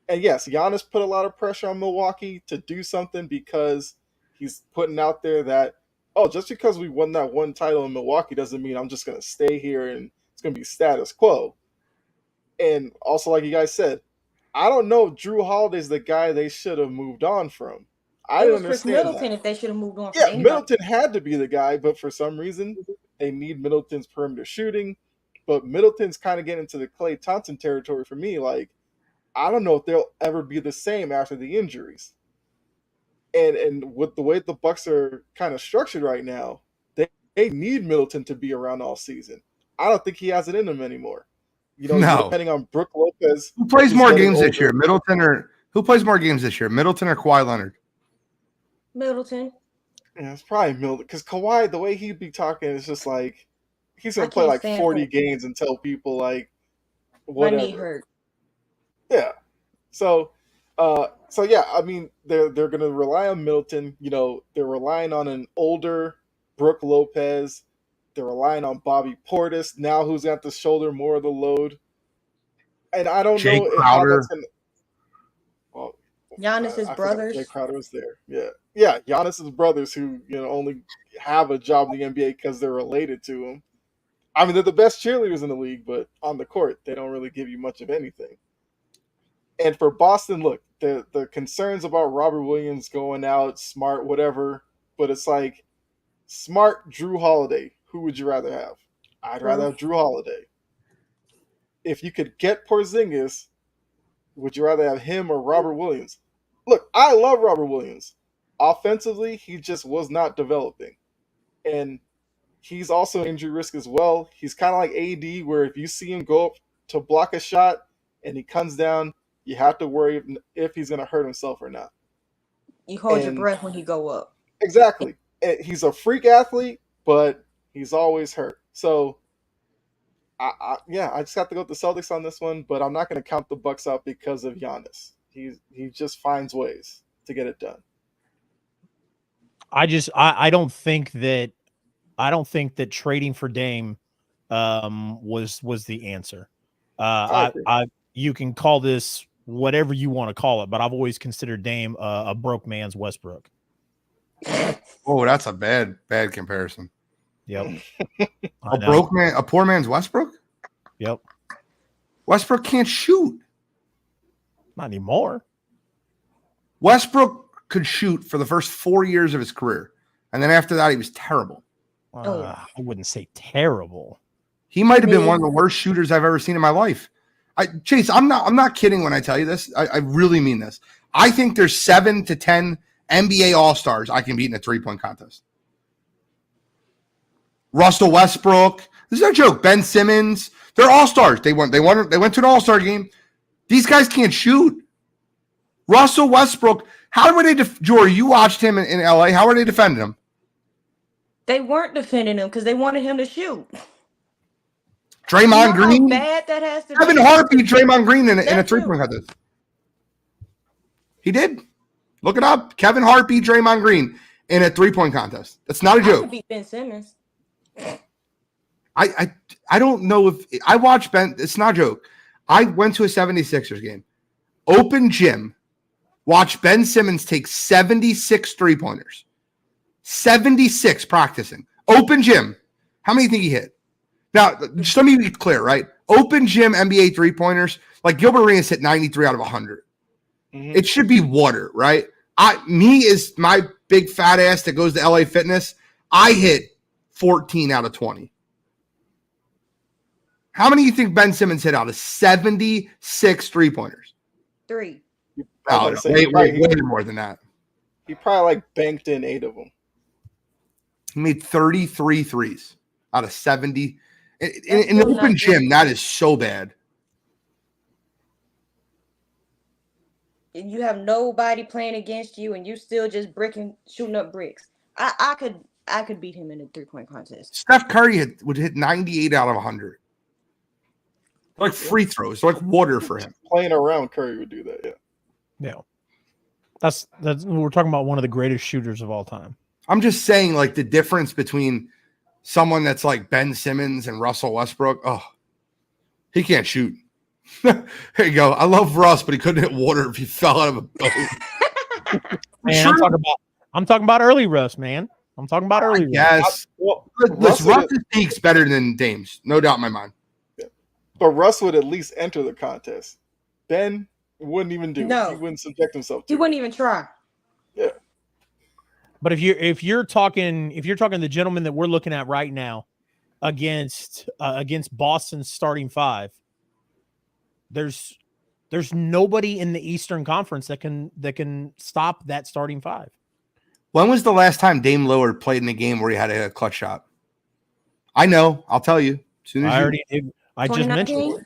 And yes, Giannis put a lot of pressure on Milwaukee to do something because he's putting out there that, oh, just because we won that one title in Milwaukee doesn't mean I'm just going to stay here and it's going to be status quo. And also, like you guys said, I don't know if Drew Holiday's the guy they should have moved on from. I didn't understand Chris Middleton that. if they should have moved on from anybody. Middleton had to be the guy, but for some reason, they need Middleton's perimeter shooting. But Middleton's kind of getting into the Klay Thompson territory for me. Like, I don't know if they'll ever be the same after the injuries. And with the way the Bucks are kind of structured right now, they need Middleton to be around all season. I don't think he has it in him anymore. You know, depending on Brook Lopez. Who plays more games this year? Who plays more games this year? Middleton or Kawhi Leonard? Middleton. Yeah, it's probably Middleton. Because Kawhi, the way he'd be talking, is just like he's gonna play like 40 games and tell people like whatever. My knee hurt. Yeah. So yeah, I mean they're gonna rely on Middleton. You know, they're relying on an older Brook Lopez. They're relying on Bobby Portis now, who's got to shoulder more of the load. And I don't know how that's gonna. Well, Giannis's brothers. Jay Crowder was there. Yeah. Giannis's brothers, who only have a job in the NBA because they're related to him. I mean, they're the best cheerleaders in the league, but on the court, they don't really give you much of anything. And for Boston, look, the concerns about Robert Williams going out, Smart, whatever, but it's like Smart, Drew Holiday. Who would you rather have? I'd rather have Drew Holiday. If you could get Porzingis, would you rather have him or Robert Williams? Look, I love Robert Williams. Offensively, he just was not developing. And he's also injury risk as well. He's kind of like AD, where if you see him go up to block a shot and he comes down, you have to worry if he's going to hurt himself or not. You hold your breath when he go up. Exactly. He's a freak athlete, but he's always hurt. So, I just have to go with the Celtics on this one, but I'm not going to count the Bucks out because of Giannis. He just finds ways to get it done. I don't think that trading for Dame was the answer. You can call this whatever you want to call it, but I've always considered Dame a broke man's Westbrook. Oh, that's a bad comparison. Yep. A poor man's Westbrook? Yep. Westbrook can't shoot. Not anymore. Westbrook could shoot for the first 4 years of his career. And then after that, he was terrible. I wouldn't say terrible. He might have been one of the worst shooters I've ever seen in my life. Chase, I'm not kidding when I tell you this. I really mean this. I think there's 7 to 10 NBA All-Stars I can beat in a 3-point contest. Russell Westbrook. This is no joke. Ben Simmons. They're all-stars. They went to an all-star game. These guys can't shoot. Russell Westbrook, how were they Jory, you watched him in LA. How were they defending him? They weren't defending him because they wanted him to shoot. Draymond Green. How bad that has to Kevin be? Hart beat Draymond Green in a true. three-point contest. He did. Look it up. Kevin Hart beat Draymond Green in a three-point contest. That's not a I joke. could beat Ben Simmons. I don't know if I watched Ben. It's not a joke. I went to a 76ers game. Open gym. Watched Ben Simmons take 76 three-pointers. 76 practicing. Open gym. How many do you think he hit? Now, just let me be clear, right? Open gym NBA three-pointers, like Gilbert Arenas hit 93 out of 100. Mhm. It should be water, right? Me is my big fat ass that goes to LA Fitness. I hit 14 out of 20. How many do you think Ben Simmons hit out of 76 three-pointers? 3. Oh, way more than that. He probably like banked in 8 of them. He made 33 threes out of 70. In the still open not gym, good. that is so bad. And you have nobody playing against you, and you still just shooting up bricks. I could beat him in a 3-point contest. Steph Curry would hit 98 out of 100. Like free throws, like water for him. Playing around, Curry would do that. Yeah. Yeah. That's we're talking about one of the greatest shooters of all time. I'm just saying, like, the difference between someone that's like Ben Simmons and Russell Westbrook. Oh, he can't shoot. Here you go. I love Russ, but he couldn't hit water if he fell out of a boat. Man, Sure. I'm talking about early Russ, man. I'm talking about early Russ. Yes. Well, Russ's peak's better than Dame's. No doubt in my mind. but Russ would at least enter the contest. Ben wouldn't even do No. it. He wouldn't subject himself to He it. wouldn't even try. Yeah. But if you're talking the gentleman that we're looking at right now against Boston's starting 5, there's nobody in the Eastern Conference that can stop that starting 5. When was the last time Dame Lillard played in a game where he had a clutch shot? I know. I'll tell you. As soon as I just mentioned 2019? it.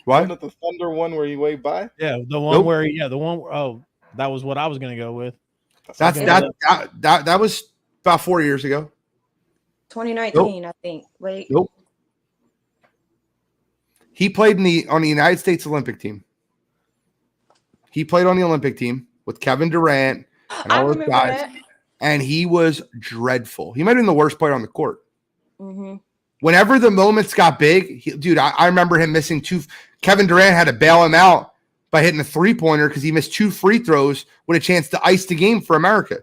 What? Wasn't it the Thunder one where he waved by? Yeah, the one where that was what I was going to go with. That was about 4 years ago. 2019, I think. Wait. Nope. He played on the United States Olympic team. He played on the Olympic team with Kevin Durant and I all those remember guys, that. and he was dreadful. He might have been the worst player on the court. Mm-hmm. Whenever the moments got big, I remember him missing 2. Kevin Durant had to bail him out by hitting a 3-pointer because he missed 2 free throws with a chance to ice the game for America.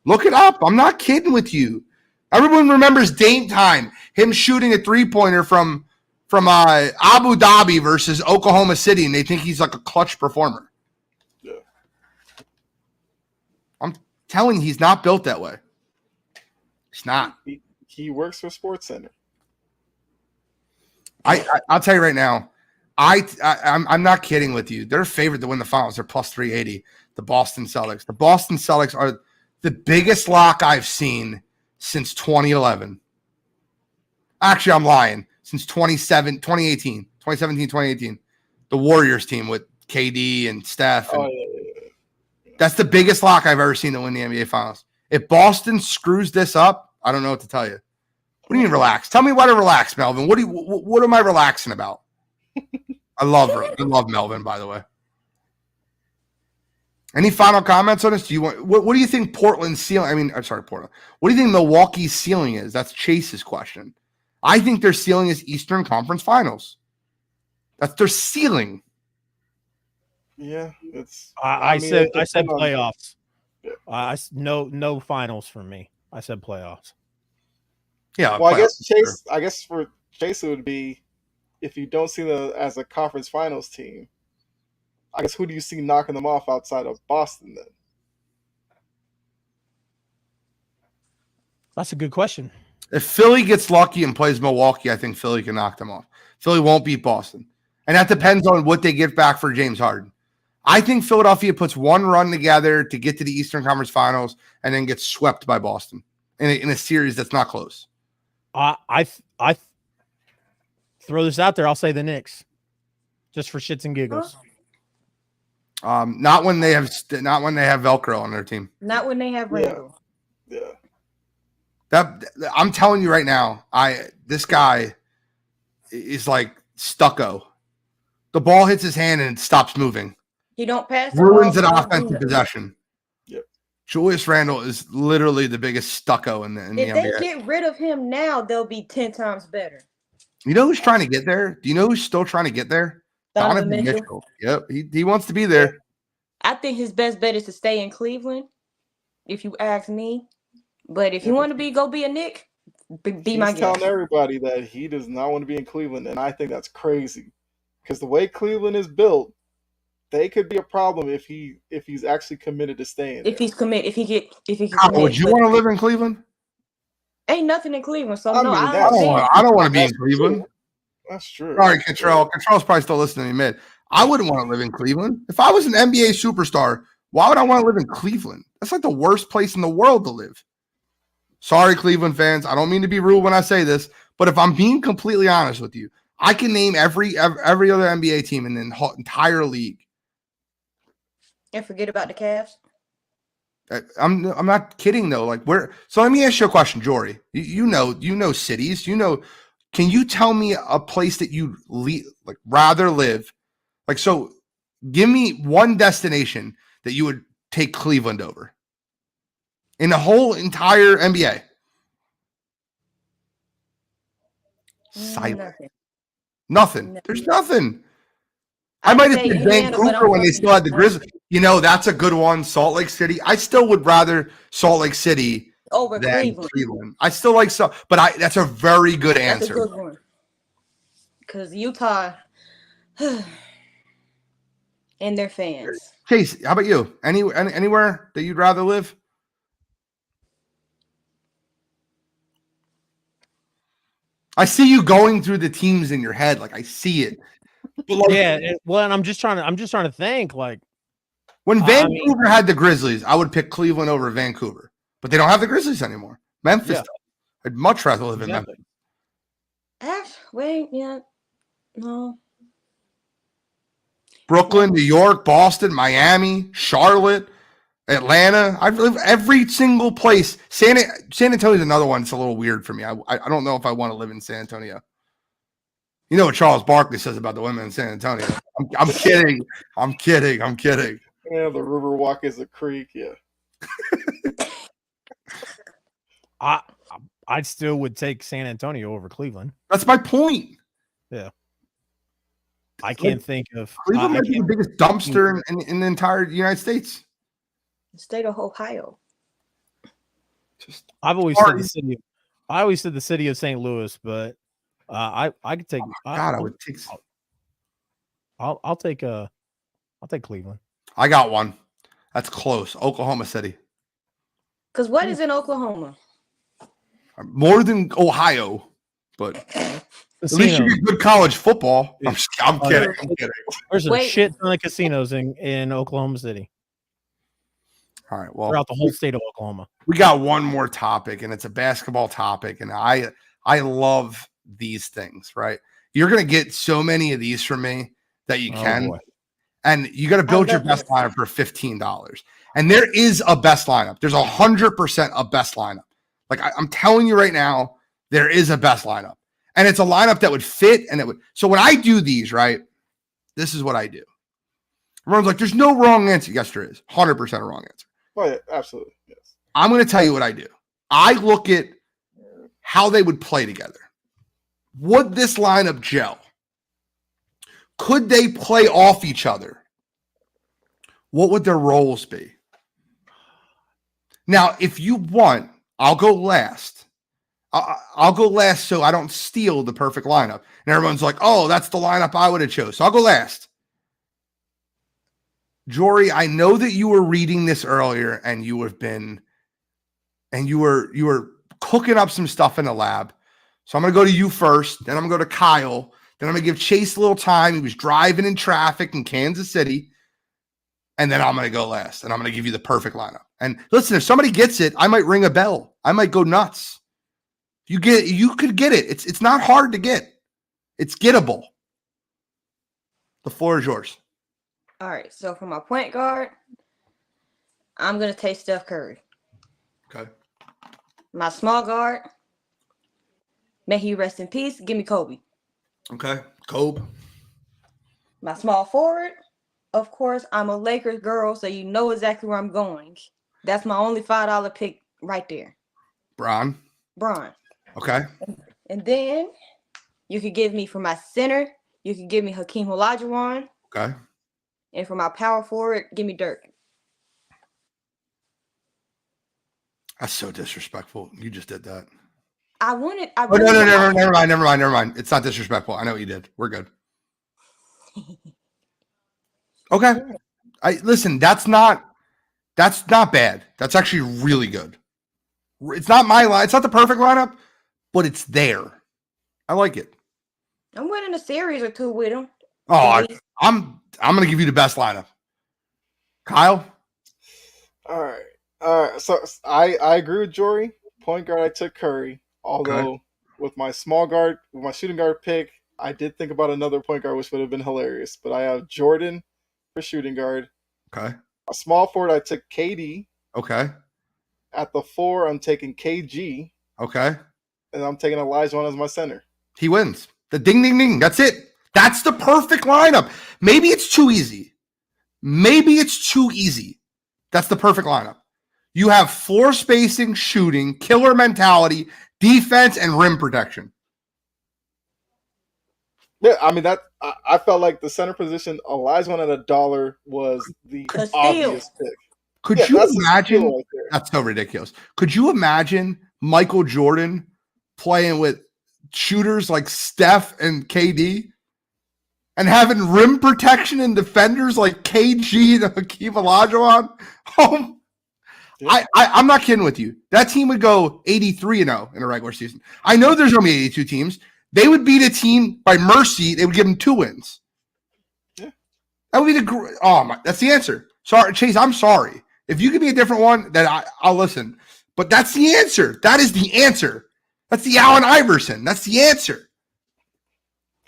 Look it up. I'm not kidding with you. Everyone remembers Dame time, him shooting a 3-pointer from Abu Dhabi versus Oklahoma City, and they think he's like a clutch performer. Yeah. I'm telling you, he's not built that way. He's not. He works for SportsCenter. I'll tell you right now, I'm not kidding with you. They're favored to win the finals. They're plus 380. The Boston Celtics. The Boston Celtics are the biggest lock I've seen since 2011. Actually, I'm lying. Since 2018. The Warriors team with KD and Steph. And that's the biggest lock I've ever seen to win the NBA Finals. If Boston screws this up, I don't know what to tell you. What do you mean relax? Tell me why to relax, Melvin. What am I relaxing about? I love Melvin, by the way. Any final comments on this? What do you think Portland's ceiling? I mean, I'm sorry, Portland. What do you think Milwaukee's ceiling is? That's Chase's question. I think their ceiling is Eastern Conference Finals. That's their ceiling. Yeah, it's. I said playoffs. Yeah. No finals for me. I said playoffs. Yeah. Well, playoffs, I guess for Chase it would be if you don't see them as a conference finals team. I guess who do you see knocking them off outside of Boston then? That's a good question. If Philly gets lucky and plays Milwaukee, I think Philly can knock them off. Philly won't beat Boston. And that depends on what they get back for James Harden. I think Philadelphia puts one run together to get to the Eastern Conference Finals and then gets swept by Boston. in a series that's not close. I throw this out there. I'll say the Knicks, just for shits and giggles. Not when they have Velcro on their team. Not when they have Randall. Yeah. That I'm telling you right now, this guy is like stucco. The ball hits his hand and it stops moving. He don't pass the Ruins ball, an he don't do offensive nothing. possession. Yep. Julius Randle is literally the biggest stucco in the If NBA. they get rid of him now, they'll be 10 times better. You know who's trying to get there? Do you know who's still trying to get there? Donovan Donovan Mitchell. Mitchell. Yep, he wants to be there. I think his best bet is to stay in Cleveland, if you ask me. But if you want to go be a Knick, be my He's telling guest. everybody that he does not want to be in Cleveland, and I think that's crazy. Because the way Cleveland is built, they could be a problem if he's actually committed to staying. If he's committed, if he can Kyle, commit. would you But want to live in Cleveland? ain't nothing in Cleveland, so I no, mean, I that's- understand. I don't want to be in That's Cleveland. true. That's true. Sorry, Control. Control's probably still listening to me, mid. I wouldn't want to live in Cleveland. If I was an NBA superstar, why would I want to live in Cleveland? That's like the worst place in the world to live. Sorry, Cleveland fans. I don't mean to be rude when I say this, but if I'm being completely honest with you, I can name every other NBA team in the entire league. And forget about the Cavs. I'm not kidding though. Like where? So let me ask you a question, Jory. You know cities. Can you tell me a place that you'd rather live? Like so, give me one destination that you would take Cleveland over in the whole entire NBA. Silent. Nothing. There's nothing. I might have said Vancouver when they still had the Grizzlies. You know, that's a good one. Salt Lake City. I still would rather Salt Lake City over than Cleveland. I still like but that's a very good answer. That's a good one. Because Utah and their fans. Chase, how about you? Anywhere that you'd rather live? I see you going through the teams in your head, like I see it. But like, and I'm just trying to think. Like when Vancouver had the Grizzlies, I would pick Cleveland over Vancouver, but they don't have the Grizzlies anymore. Memphis, I'd much rather live in Memphis. No. Brooklyn, New York, Boston, Miami, Charlotte, Atlanta. I've lived every single place. San Antonio is another one. It's a little weird for me. I don't know if I want to live in San Antonio. You know what Charles Barkley says about the women in San Antonio. I'm kidding. I'm kidding. Yeah, the Riverwalk is a creek. Yeah. I still would take San Antonio over Cleveland. That's my point. Yeah. I can't think of Cleveland might be the biggest dumpster in the entire United States. The state of Ohio. I've always said the city of St. Louis, but I could take. I would take. I'll take Cleveland. I got one. That's close. Oklahoma City. Because what is in Oklahoma? More than Ohio, but at least you get good college football. I'm kidding. There's a shit ton of casinos in Oklahoma City. All right. Well, throughout the whole state of Oklahoma. We got one more topic, and it's a basketball topic, and I love these things. Right? You're gonna get so many of these from me that you can, and you got to build your best lineup for $15. And there is a best lineup. There's 100% a best lineup. Like I'm telling you right now, there is a best lineup, and it's a lineup that would fit, and it would. So when I do these, right, this is what I do. Everyone's like, "There's no wrong answer." Yes, there is. 100% a wrong answer. Oh yeah, absolutely. Yes. I'm going to tell you what I do. I look at how they would play together. Would this lineup gel? Could they play off each other? What would their roles be? Now, if you want, I'll go last. I'll go last so I don't steal the perfect lineup. And everyone's like, oh, that's the lineup I would have chose. So I'll go last. Jory, I know that you were reading this earlier and you were cooking up some stuff in the lab. So I'm going to go to you first. Then I'm going to go to Kyle. Then I'm going to give Chase a little time. He was driving in traffic in Kansas City. And then I'm going to go last. And I'm going to give you the perfect lineup. And listen, if somebody gets it, I might ring a bell. I might go nuts. You could get it. It's not hard to get. It's gettable. The floor is yours. All right. So for my point guard, I'm gonna take Steph Curry. Okay. My small guard, may he rest in peace. Give me Kobe. Okay. Kobe. My small forward, of course, I'm a Lakers girl, so you know exactly where I'm going. That's my only $5 pick right there. Bron. Okay. And then you could give me for my center, you could give me Hakeem Olajuwon. Okay. And for my power forward, give me Dirk. That's so disrespectful. You just did that. No, Never mind. It's not disrespectful. I know what you did. We're good. Okay. Listen, that's not bad. That's actually really good. It's not my line. It's not the perfect lineup, but it's there. I like it. I'm winning a series or two with him. Oh, I'm going to give you the best lineup. Kyle? All right. So I agree with Jory. Point guard, I took Curry. Although with my shooting guard pick, I did think about another point guard, which would have been hilarious. But I have Jordan for shooting guard. Okay. A small forward, I took KD. Okay. At the 4, I'm taking KG. Okay. And I'm taking Olajuwon as my center. He wins. The ding, ding, ding. That's it. That's the perfect lineup. Maybe it's too easy. That's the perfect lineup. You have floor spacing, shooting, killer mentality, defense, and rim protection. Yeah, I mean I felt like the center position, Olajuwon at $1 was the obvious pick. Could you imagine? Right, that's so ridiculous. Could you imagine Michael Jordan playing with shooters like Steph and KD and having rim protection and defenders like KG and Hakeem Olajuwon? I'm not kidding with you. That team would go 83-0 in a regular season. I know there's only 82 teams. They would beat a team by mercy. They would give them 2 wins. Yeah. That would be that's the answer. Sorry, Chase, I'm sorry. If you give me a different one, then I'll listen. But that's the answer. That is the answer. That's the Allen Iverson. That's the answer.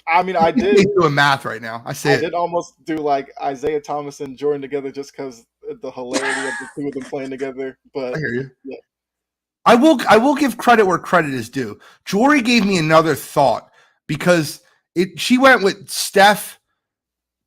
I mean, I did doing math right now. I did almost do like Isaiah Thomas and Jordan together just because the hilarity of the two of them playing together. But I hear you. Yeah. I will give credit where credit is due. Jory gave me another thought because she went with Steph,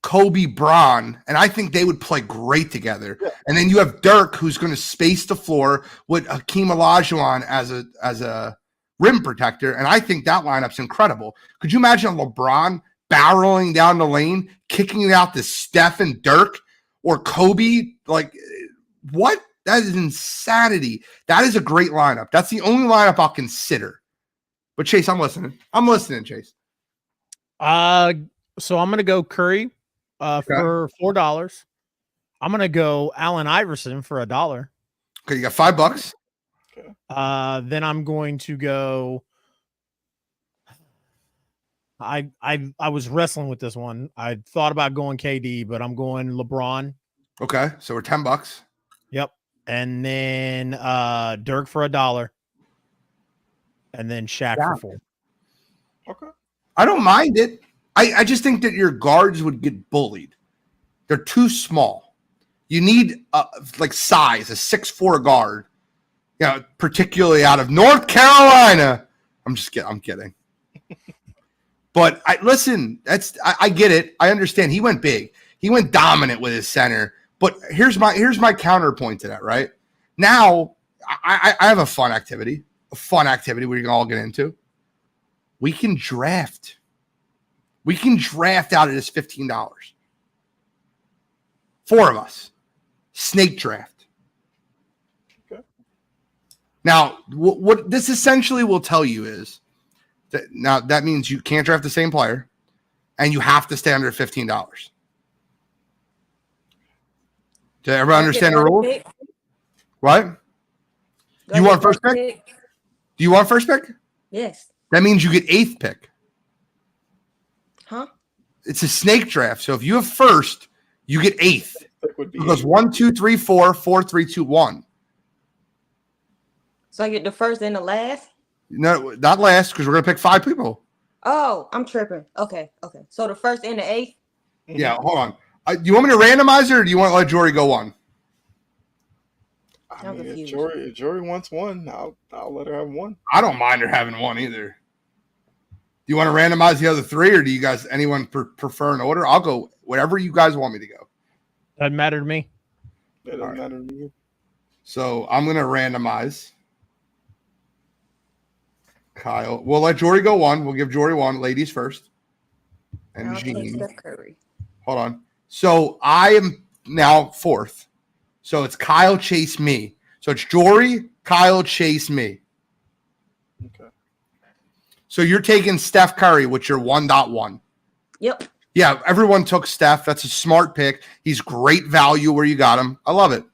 Kobe, Bron, and I think they would play great together. Yeah. And then you have Dirk, who's going to space the floor with Hakeem Olajuwon as a rim protector, and I think that lineup's incredible. Could you imagine LeBron barreling down the lane, kicking it out to Steph and Dirk or Kobe? Like, what? That is insanity. That is a great lineup. That's the only lineup I'll consider. But Chase, I'm listening. Chase. So I'm gonna go Curry for $4. I'm gonna go Allen Iverson for $1. Okay, you got $5. Okay. Then I'm going to go. I was wrestling with this one. I thought about going KD, but I'm going LeBron. Okay, so we're $10. Yep. And then Dirk for $1. And then Shaq for $4. Okay. I don't mind it. I just think that your guards would get bullied. They're too small. You need like size, a 6'4" guard. You know, particularly out of North Carolina. I'm kidding. But listen, I get it. I understand. He went big. He went dominant with his center. But here's my counterpoint to that, right? Now, I have a fun activity we can all get into. We can draft. We can draft out of this $15. 4 of us. Snake draft. Okay. Now, what this essentially will tell you is that means you can't draft the same player and you have to stay under $15. Did everyone understand the rules? What? You want first pick? Do you want first pick? Yes. That means you get 8th pick. Huh? It's a snake draft. So if you have first, you get 8th. It goes 1, 2, 3, 4, 4, 3, 2, 1. So I get the first and the last? No, not last, because we're gonna pick 5 people. Oh, I'm tripping. Okay. So the first and the eighth? Yeah, hold on. Do you want me to randomize it, or do you want to let Jory go one? I I'm mean, confused. if Jory wants one, I'll let her have one. I don't mind her having one either. Do you want to randomize the other 3, or do you guys anyone prefer an order? I'll go whatever you guys want me to go. Doesn't matter to me. It doesn't matter to me. So I'm gonna randomize. Kyle, we'll let Jory go one. We'll give Jory one. Ladies first. And I'll take Jean. Steph Curry. Hold on. So I am now 4th. So it's Kyle, Chase, me. So it's Jory, Kyle, Chase, me. Okay. So you're taking Steph Curry, which you're 1.1. Yep. Yeah, everyone took Steph. That's a smart pick. He's great value where you got him. I love it.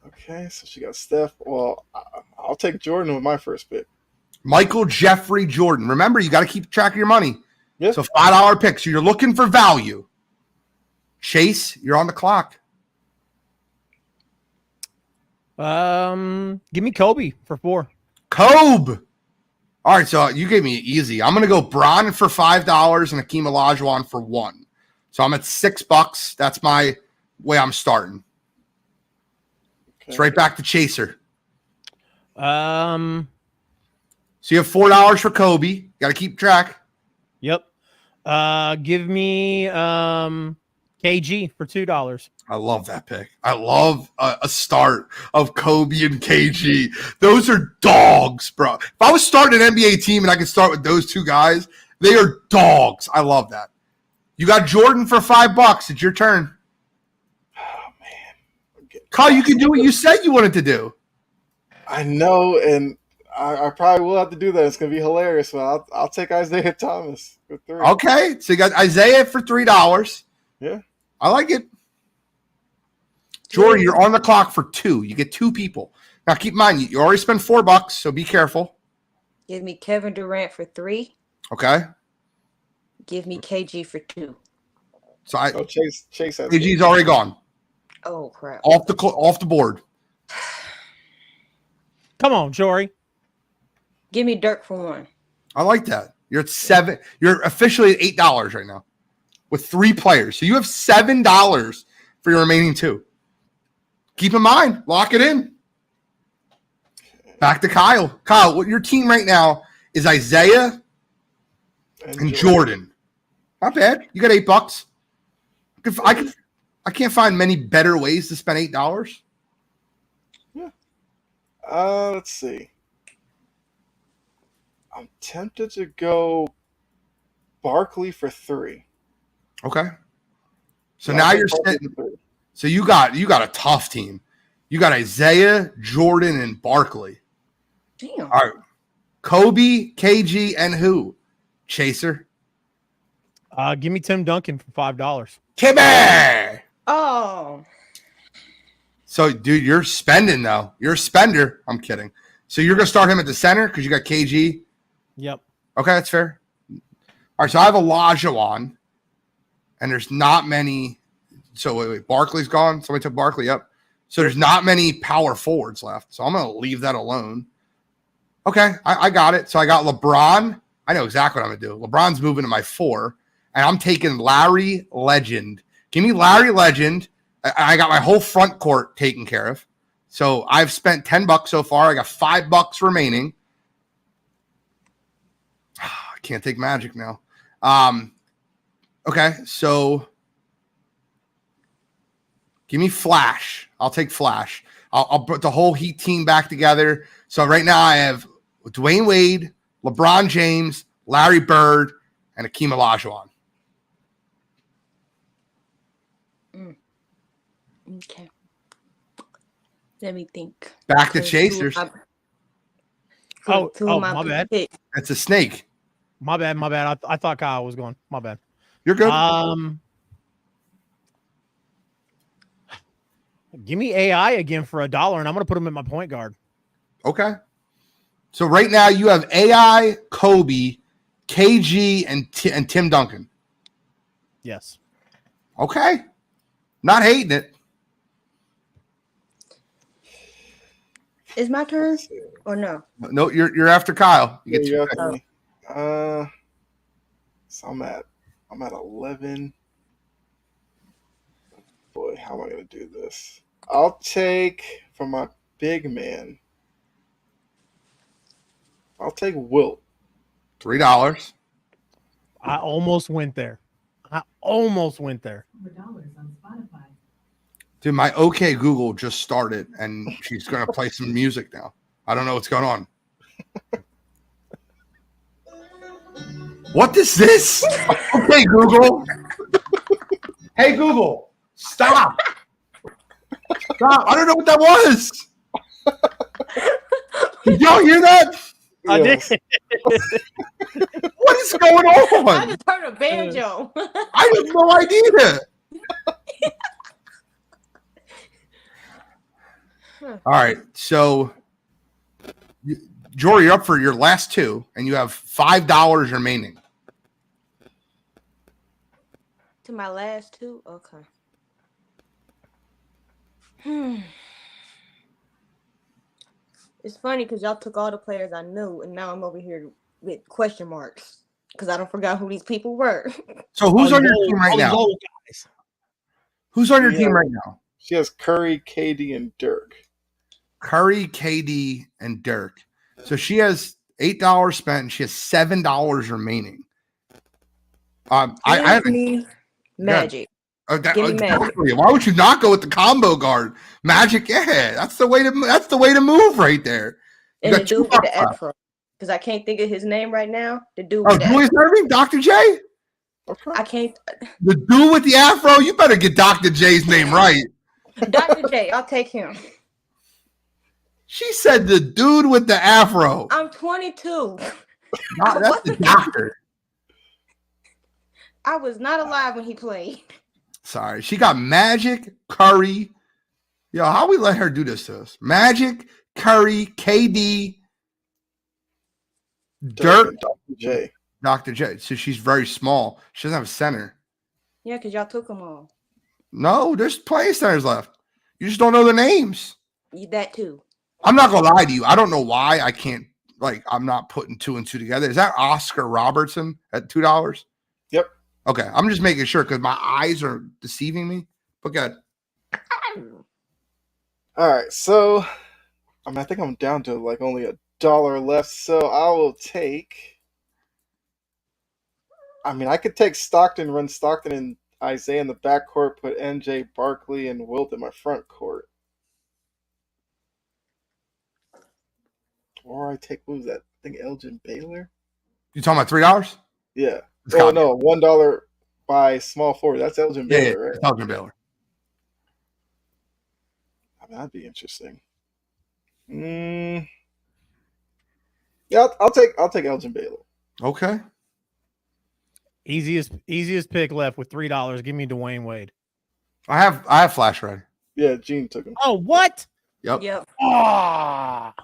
Okay, so she got Steph. Well, I'll take Jordan with my first pick. Michael Jeffrey Jordan. Remember, you got to keep track of your money. Yeah. So $5 pick. So you're looking for value. Chase, you're on the clock. Give me Kobe for 4. Kobe. All right, so you gave me easy. I'm going to go Bron for $5 and Hakeem Olajuwon for 1. So I'm at $6. That's my way I'm starting. Okay. It's right back to Chaser. Um, So you have $4 for Kobe. Got to keep track. Yep. Give me KG for $2. I love that pick. I love a start of Kobe and KG. Those are dogs, bro. If I was starting an NBA team and I could start with those 2 guys, they are dogs. I love that. You got Jordan for $5. It's your turn. Oh man, Kyle, you can do what you said you wanted to do. I know, and I probably will have to do that. It's gonna be hilarious. So I'll take Isaiah Thomas for 3. Okay, so you got Isaiah for $3. Yeah, I like it. Jory, you're on the clock for 2. You get 2 people. Now, keep in mind, you already spent $4, so be careful. Give me Kevin Durant for 3. Okay. Give me KG for 2. So Chase has KG's already gone Oh crap. off the board. Come on, Jory. Give me Dirk for 1. I like that. You're at 7. You're officially at $8 right now with 3 players. So you have $7 for your remaining 2. Keep in mind, lock it in. Back to Kyle. Kyle, what your team right now is Isaiah and Jordan. Not bad. You got $8. I can't find many better ways to spend $8. Yeah. Let's see. I'm tempted to go Barkley for 3. Okay. So Yeah, now I'll you're take Barkley sitting. for 3. So you got a tough team. You got Isaiah, Jordan, and Barkley. Damn. All right. Kobe, KG, and who? Chaser. Give me Tim Duncan for $5. Kimmy. Oh. So, dude, you're spending though. You're a spender. I'm kidding. So you're gonna start him at the center because you got KG. Yep. Okay, that's fair. All right. So I have Olajuwon, and there's not many. So wait. Barkley's gone. Somebody took Barkley up. So there's not many power forwards left. So I'm gonna leave that alone. Okay, I got it. So I got LeBron. I know exactly what I'm gonna do. LeBron's moving to my 4, and I'm taking Larry Legend. Give me Larry Legend. I got my whole front court taken care of. So I've spent $10 so far. I got $5 remaining. I can't take Magic now. Okay, so give me Flash. I'll take Flash. I'll put the whole Heat team back together. So right now I have Dwayne Wade, LeBron James, Larry Bird, and Hakeem Olajuwon. Okay. Let me think. Back to Chasers. My bad. It's a snake. My bad. I thought Kyle was going. My bad. You're good. Give me AI again for $1, and I'm going to put him at my point guard. Okay. So right now you have AI, Kobe, KG, and Tim Duncan. Yes. Okay. Not hating it. Is my turn or no? No, you're after Kyle. You Yeah, get you two have picks. to me. So I'm at 11. Boy, how am I gonna do this? I'll take for my big man. I'll take Wilt. $3. I almost went there. Dude, my OK Google just started, and she's gonna play some music now. I don't know what's going on. What is this? Okay, Google. Hey, Google, stop. Stop. I don't know what that was. Did y'all hear that? I did. Yes. What is going I on? just heard a banjo. I have no idea. All right, so Jory, you're up for your last two, and you have $5 remaining. To my last two? Okay. It's funny because y'all took all the players I knew, and now I'm over here with question marks because I don't forgot who these people were. So who's All on your these team old- right all these now? old guys. Who's on your Yeah. team right now? She has Curry, KD, and Dirk. Curry, KD, and Dirk. So she has $8 spent, and she has $7 remaining. I Give haven't. me Magic. Give me Magic. Exactly. Why would you not go with the combo guard? Magic, yeah, that's the way to move right there. You And the got two dude with the bucks left. afro. Because I can't think of his name right now. The dude Oh, with the Julius Irving, Dr. J, Okay. I can't. the dude with the afro. You better get Dr. J's name right. Dr. J, I'll take him. She said the dude with the afro. I'm 22. That's the doctor. I was not alive when he played. Sorry, she got Magic, Curry. Yo, how we let her do this to us? Magic, Curry, KD, Dirk, Dr. J. Dr. J. So she's very small. She doesn't have a center. Yeah, because y'all took them all. No, there's plenty of centers left. You just don't know their names. That too. I'm not gonna lie to you. I don't know why I can't. I'm not putting two and two together. Is that Oscar Robertson at $2? Yep. Okay, I'm just making sure because my eyes are deceiving me. But good. All right, so I think I'm down to like only $1 left. So I will take. I could take Stockton, run Stockton and Isaiah in the backcourt, put NJ, Barkley, and Wilt in my front court. Or I take, what was that? I think Elgin Baylor? You talking about $3? Yeah. It's Oh, got- no, $1 by small forward. That's Elgin Yeah, Baylor, right? it's Elgin Baylor. That'd be interesting. Yeah, I'll take Elgin Baylor. Okay. Easiest pick left with $3. Give me Dwayne Wade. I have Flash ready. Yeah, Gene took him. Oh, what? Yep. Yep. Ah.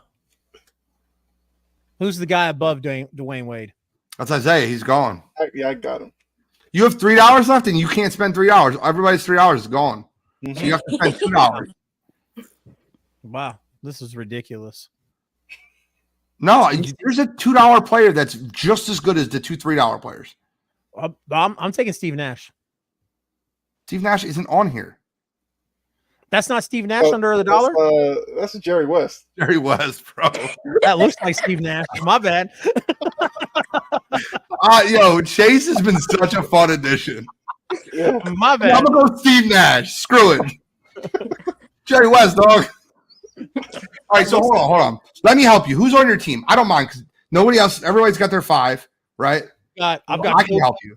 Who's the guy above Dwayne Wade? That's Isaiah. He's gone. I got him. You have $3 left, and you can't spend $3. Everybody's $3 is gone. Mhm. So you have to spend $2. Wow, this is ridiculous. No, there's a $2 player that's just as good as the two $3 players. I'm taking Steve Nash. Steve Nash isn't on here. That's not Steve Nash under the dollar? That's Jerry West. Jerry West, bro. That looks like Steve Nash. My bad. Yo, Chase has been such a fun addition. Yeah. My I'm bad. gonna go Steve Nash. Screw it. Jerry West, dog. All right, so hold on. Let me help you. Who's on your team? I don't mind because nobody else. Everybody's got their 5, right? I've I got can help you.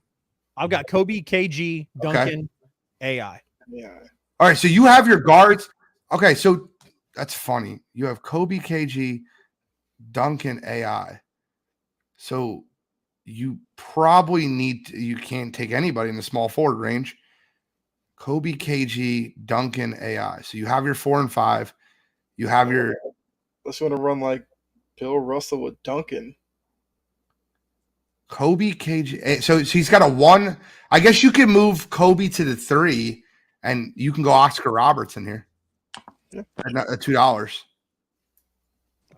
I've got Kobe, KG, Duncan, AI. Yeah. All right, so you have your guards. Okay, so that's funny. You have Kobe, KG, Duncan, AI. So you probably you can't take anybody in the small forward range. Kobe, KG, Duncan, AI. So you have your 4 and 5. You have your Unless you want to run like Bill Russell with Duncan. Kobe, KG. So he's got a 1. I guess you can move Kobe to the 3, and you can go Oscar Robertson here. Yeah. At $2.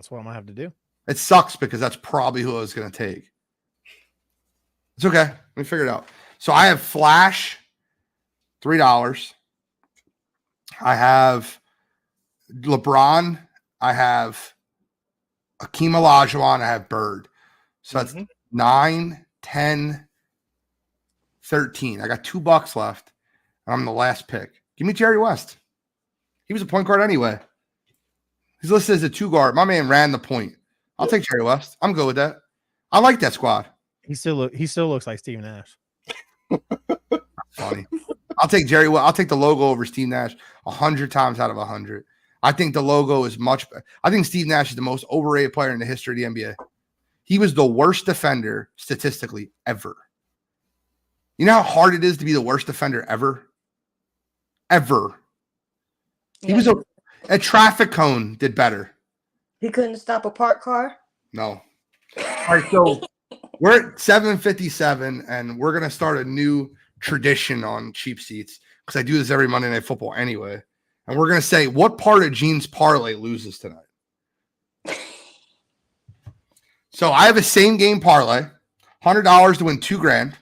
That's what I'm gonna have to do. It sucks because that's probably who I was going to take. It's okay. Let me figure it out. So I have Flash, $3. I have LeBron. I have Akeem Olajuwon. I have Bird. So that's 9, 10, 13. I got $2 left. And I'm the last pick. Give me Jerry West. He was a point guard anyway. He's listed as a 2 guard. My man ran the point. I'll take Jerry West. I'm good with that. I like that squad. He still looks like Steve Nash. Funny. I'll take Jerry West. I'll take the logo over Steve Nash 100 times out of 100. I think the logo is much better. I think Steve Nash is the most overrated player in the history of the NBA. He was the worst defender statistically ever. You know how hard it is to be the worst defender ever? Ever. He was a traffic cone did better. He couldn't stop a parked car? No. All right, so we're at 7:57, and we're going to start a new tradition on Cheap Seats because I do this every Monday Night Football anyway. And we're going to say what part of Gene's parlay loses tonight. So I have a same game parlay, $100 to win $2,000.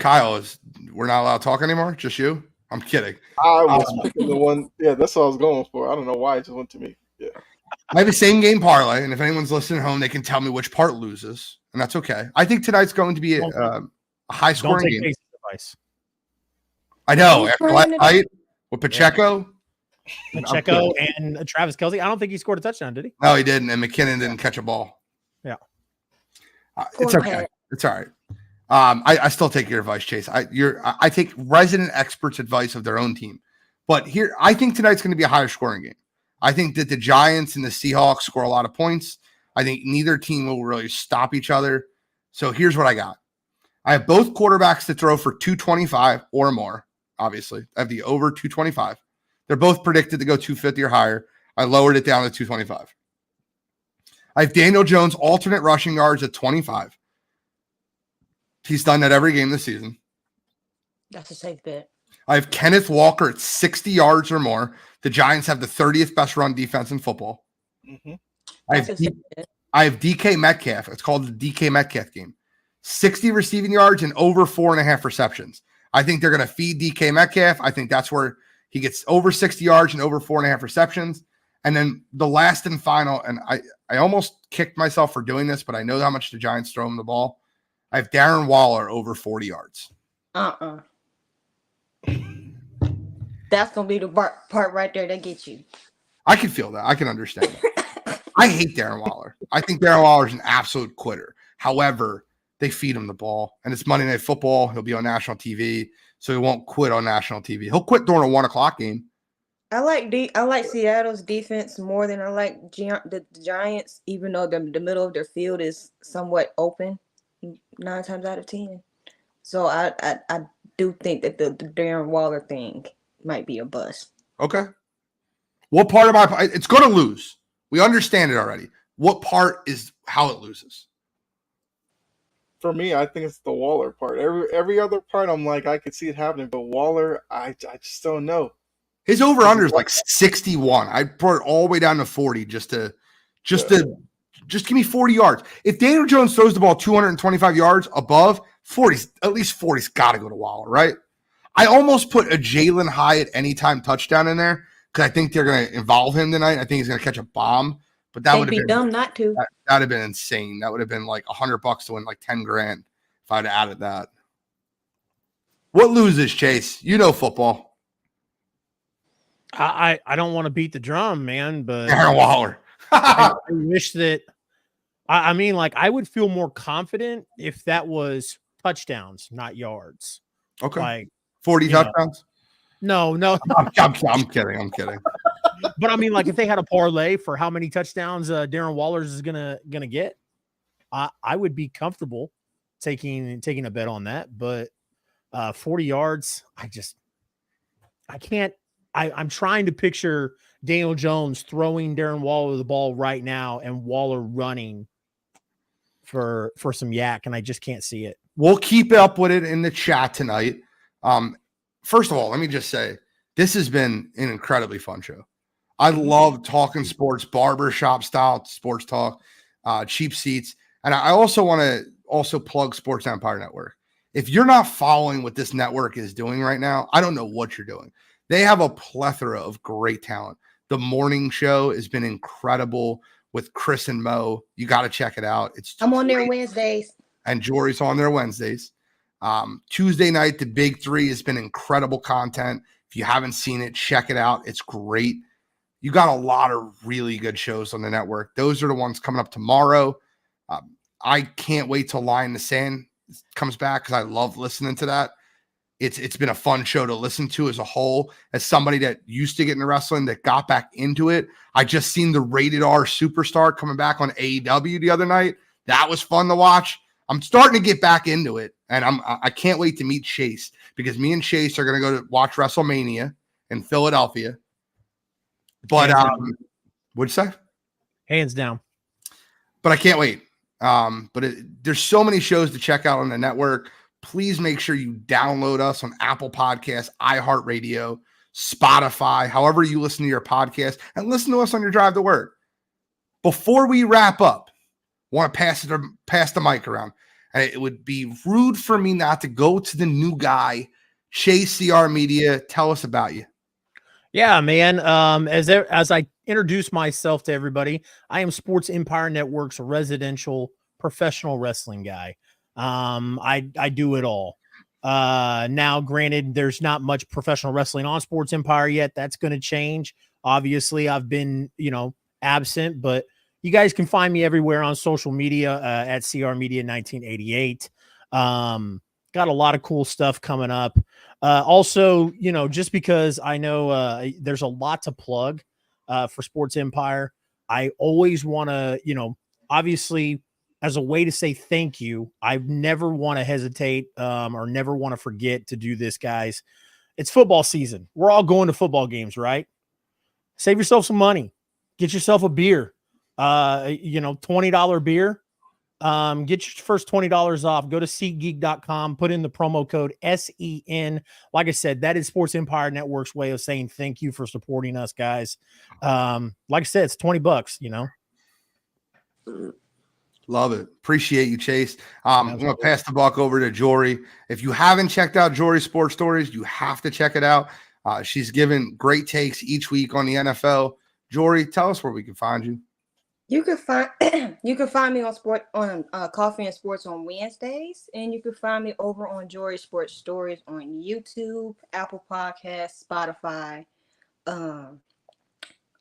Kyle, we're not allowed to talk anymore? Just you? I'm kidding. I was picking the one. Yeah, that's what I was going for. I don't know why it just went to me. Yeah. I have a same game parlay, and if anyone's listening at home, they can tell me which part loses, and that's okay. I think tonight's going to be a high scoring game. Advice. I know. After last night with Pacheco. Pacheco and Travis Kelce. I don't think he scored a touchdown, did he? No, he didn't, and McKinnon didn't catch a ball. Yeah. It's okay. It's all right. I still take your advice, Chase. I take resident experts' advice of their own team. But here, I think tonight's going to be a higher scoring game. I think that the Giants and the Seahawks score a lot of points. I think neither team will really stop each other. So here's what I got. I have both quarterbacks to throw for 225 or more, obviously. I have the over 225. They're both predicted to go 250 or higher. I lowered it down to 225. I have Daniel Jones alternate rushing yards at 25. He's done that every game this season. That's a safe bet. I have Kenneth Walker at 60 yards or more. The Giants have the 30th best run defense in football. Mm-hmm. I have DK Metcalf. It's called the DK Metcalf game. 60 receiving yards and over 4.5 receptions. I think they're going to feed DK Metcalf. I think that's where he gets over 60 yards and over 4.5 receptions. And then the last and final, and I almost kicked myself for doing this, but I know how much the Giants throw him the ball. I have Darren Waller over 40 yards. That's going to be the part right there that gets you. I can feel that. I can understand that. I hate Darren Waller. I think Darren Waller is an absolute quitter. However, they feed him the ball, and it's Monday Night Football. He'll be on national TV, so he won't quit on national TV. He'll quit during a 1 o'clock game. I like Seattle's defense more than I like the Giants, even though the middle of their field is somewhat open 9 times out of 10. So I do think that the Darren Waller thing might be a bust. Okay. What part of it's going to lose. We understand it already. What part is how it loses? For me, I think it's the Waller part. Every other part, I'm like, I could see it happening, but Waller, I just don't know. His over-under is like 61. I'd put it all the way down to 40 just to give me 40 yards. If Daniel Jones throws the ball 225 yards above, 40, at least 40's got to go to Waller, right? I almost put a Jalen Hyatt anytime touchdown in there because I think they're going to involve him tonight. I think he's going to catch a bomb, but that would have been dumb not to. That would have been insane. That would have been like $100 to win like $10,000 if I'd added that. What loses, Chase? You know football. I don't want to beat the drum, man, but Darren Waller. I wish that I mean, like, I would feel more confident if that was touchdowns, not yards. Okay. Like 40 touchdowns? No. I'm kidding. But I mean, like, if they had a parlay for how many touchdowns Darren Waller's is gonna get, I would be comfortable taking a bet on that. But 40 yards, I can't. I'm trying to picture Daniel Jones throwing Darren Waller the ball right now and Waller running for some yak, and I just can't see it. We'll keep up with it in the chat tonight. First of all, let me just say this has been an incredibly fun show. I love talking sports, barbershop style sports talk, cheap seats. And I also want to also plug Sports Empire Network. If you're not following what this network is doing right now, I don't know what you're doing. They have a plethora of great talent. The morning show has been incredible with Chris and Mo. You got to check it out. I'm on there Wednesdays. And Jory's on there Wednesdays. Tuesday night, the Big Three has been incredible content. If you haven't seen it, check it out. It's great. You got a lot of really good shows on the network. Those are the ones coming up tomorrow. I can't wait till Lie in the Sand comes back because I love listening to that. It's been a fun show to listen to as a whole. As somebody that used to get into wrestling that got back into it, I just seen the Rated R Superstar coming back on AEW the other night. That was fun to watch. I'm starting to get back into it, and I can't wait to meet Chase because me and Chase are going to go to watch WrestleMania in Philadelphia. But what'd you say? Hands down. But I can't wait. There's so many shows to check out on the network. Please make sure you download us on Apple Podcasts, iHeartRadio, Spotify, however you listen to your podcast, and listen to us on your drive to work. Before we wrap up, I want to pass the mic around. And it would be rude for me not to go to the new guy, Chase CR Media. Tell us about you. Yeah, man. As I introduce myself to everybody, I am Sports Empire Network's residential professional wrestling guy. I do it all. Now, granted, there's not much professional wrestling on Sports Empire yet. That's going to change. Obviously, I've been, absent, but you guys can find me everywhere on social media at CR Media 1988. Got a lot of cool stuff coming up. Also, just because I know there's a lot to plug for Sports Empire, I always want to, obviously, as a way to say thank you, I never want to hesitate or never want to forget to do this, guys. It's football season. We're all going to football games, right? Save yourself some money. Get yourself a beer. $20 beer. Get your first $20 off. Go to SeatGeek.com. Put in the promo code SEN. Like I said, that is Sports Empire Network's way of saying thank you for supporting us, guys. Like I said, it's $20, Love it. Appreciate you, Chase. I'm going to pass the buck over to Jory. If you haven't checked out Jory's Sports Stories, you have to check it out. She's given great takes each week on the NFL. Jory, tell us where we can find you. You can find me on Coffee and Sports on Wednesdays, and you can find me over on Jory Sports Stories on YouTube, Apple Podcasts, Spotify,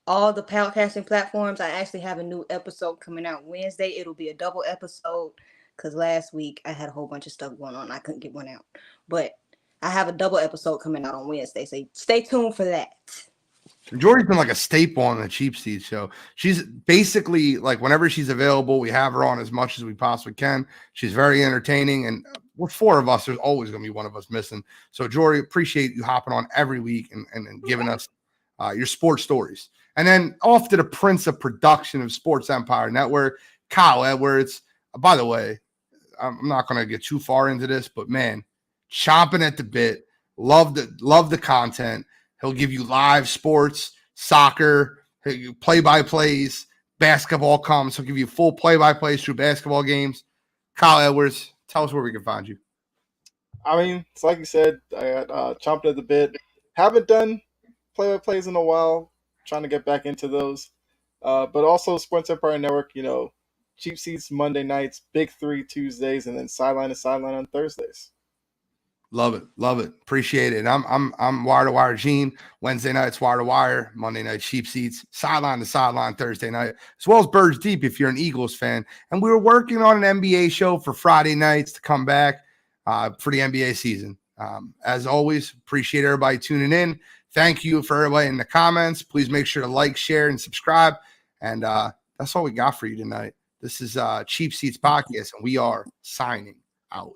all the podcasting platforms. I actually have a new episode coming out Wednesday. It'll be a double episode because last week I had a whole bunch of stuff going on. I couldn't get one out, but I have a double episode coming out on Wednesday. So stay tuned for that. Jory's been like a staple on the Cheap Seats show. She's basically like whenever she's available, we have her on as much as we possibly can. She's very entertaining, and with four of us, there's always going to be one of us missing. So, Jory, appreciate you hopping on every week and giving us your sports stories. And then off to the Prince of Production of Sports Empire Network, Kyle Edwards. By the way, I'm not going to get too far into this, but man, chomping at the bit. Love the content. He'll give you live sports, soccer, play-by-plays, basketball comes. He'll give you full play-by-plays through basketball games. Kyle Edwards, tell us where we can find you. I mean, it's like you said, I got chomped at the bit. Haven't done play-by-plays in a while. Trying to get back into those. But also Sports Empire Network, Cheap Seats Monday nights, Big Three Tuesdays, and then Sideline to Sideline on Thursdays. Love it. Appreciate it. I'm Wire to Wire Gene. Wednesday nights Wire to Wire. Monday night Cheap Seats. Sideline to Sideline Thursday night, as well as Birds Deep if you're an Eagles fan. And we were working on an NBA show for Friday nights to come back for the NBA season. As always, appreciate everybody tuning in. Thank you for everybody in the comments. Please make sure to like, share, and subscribe. And that's all we got for you tonight. This is Cheap Seats Podcast, and we are signing out.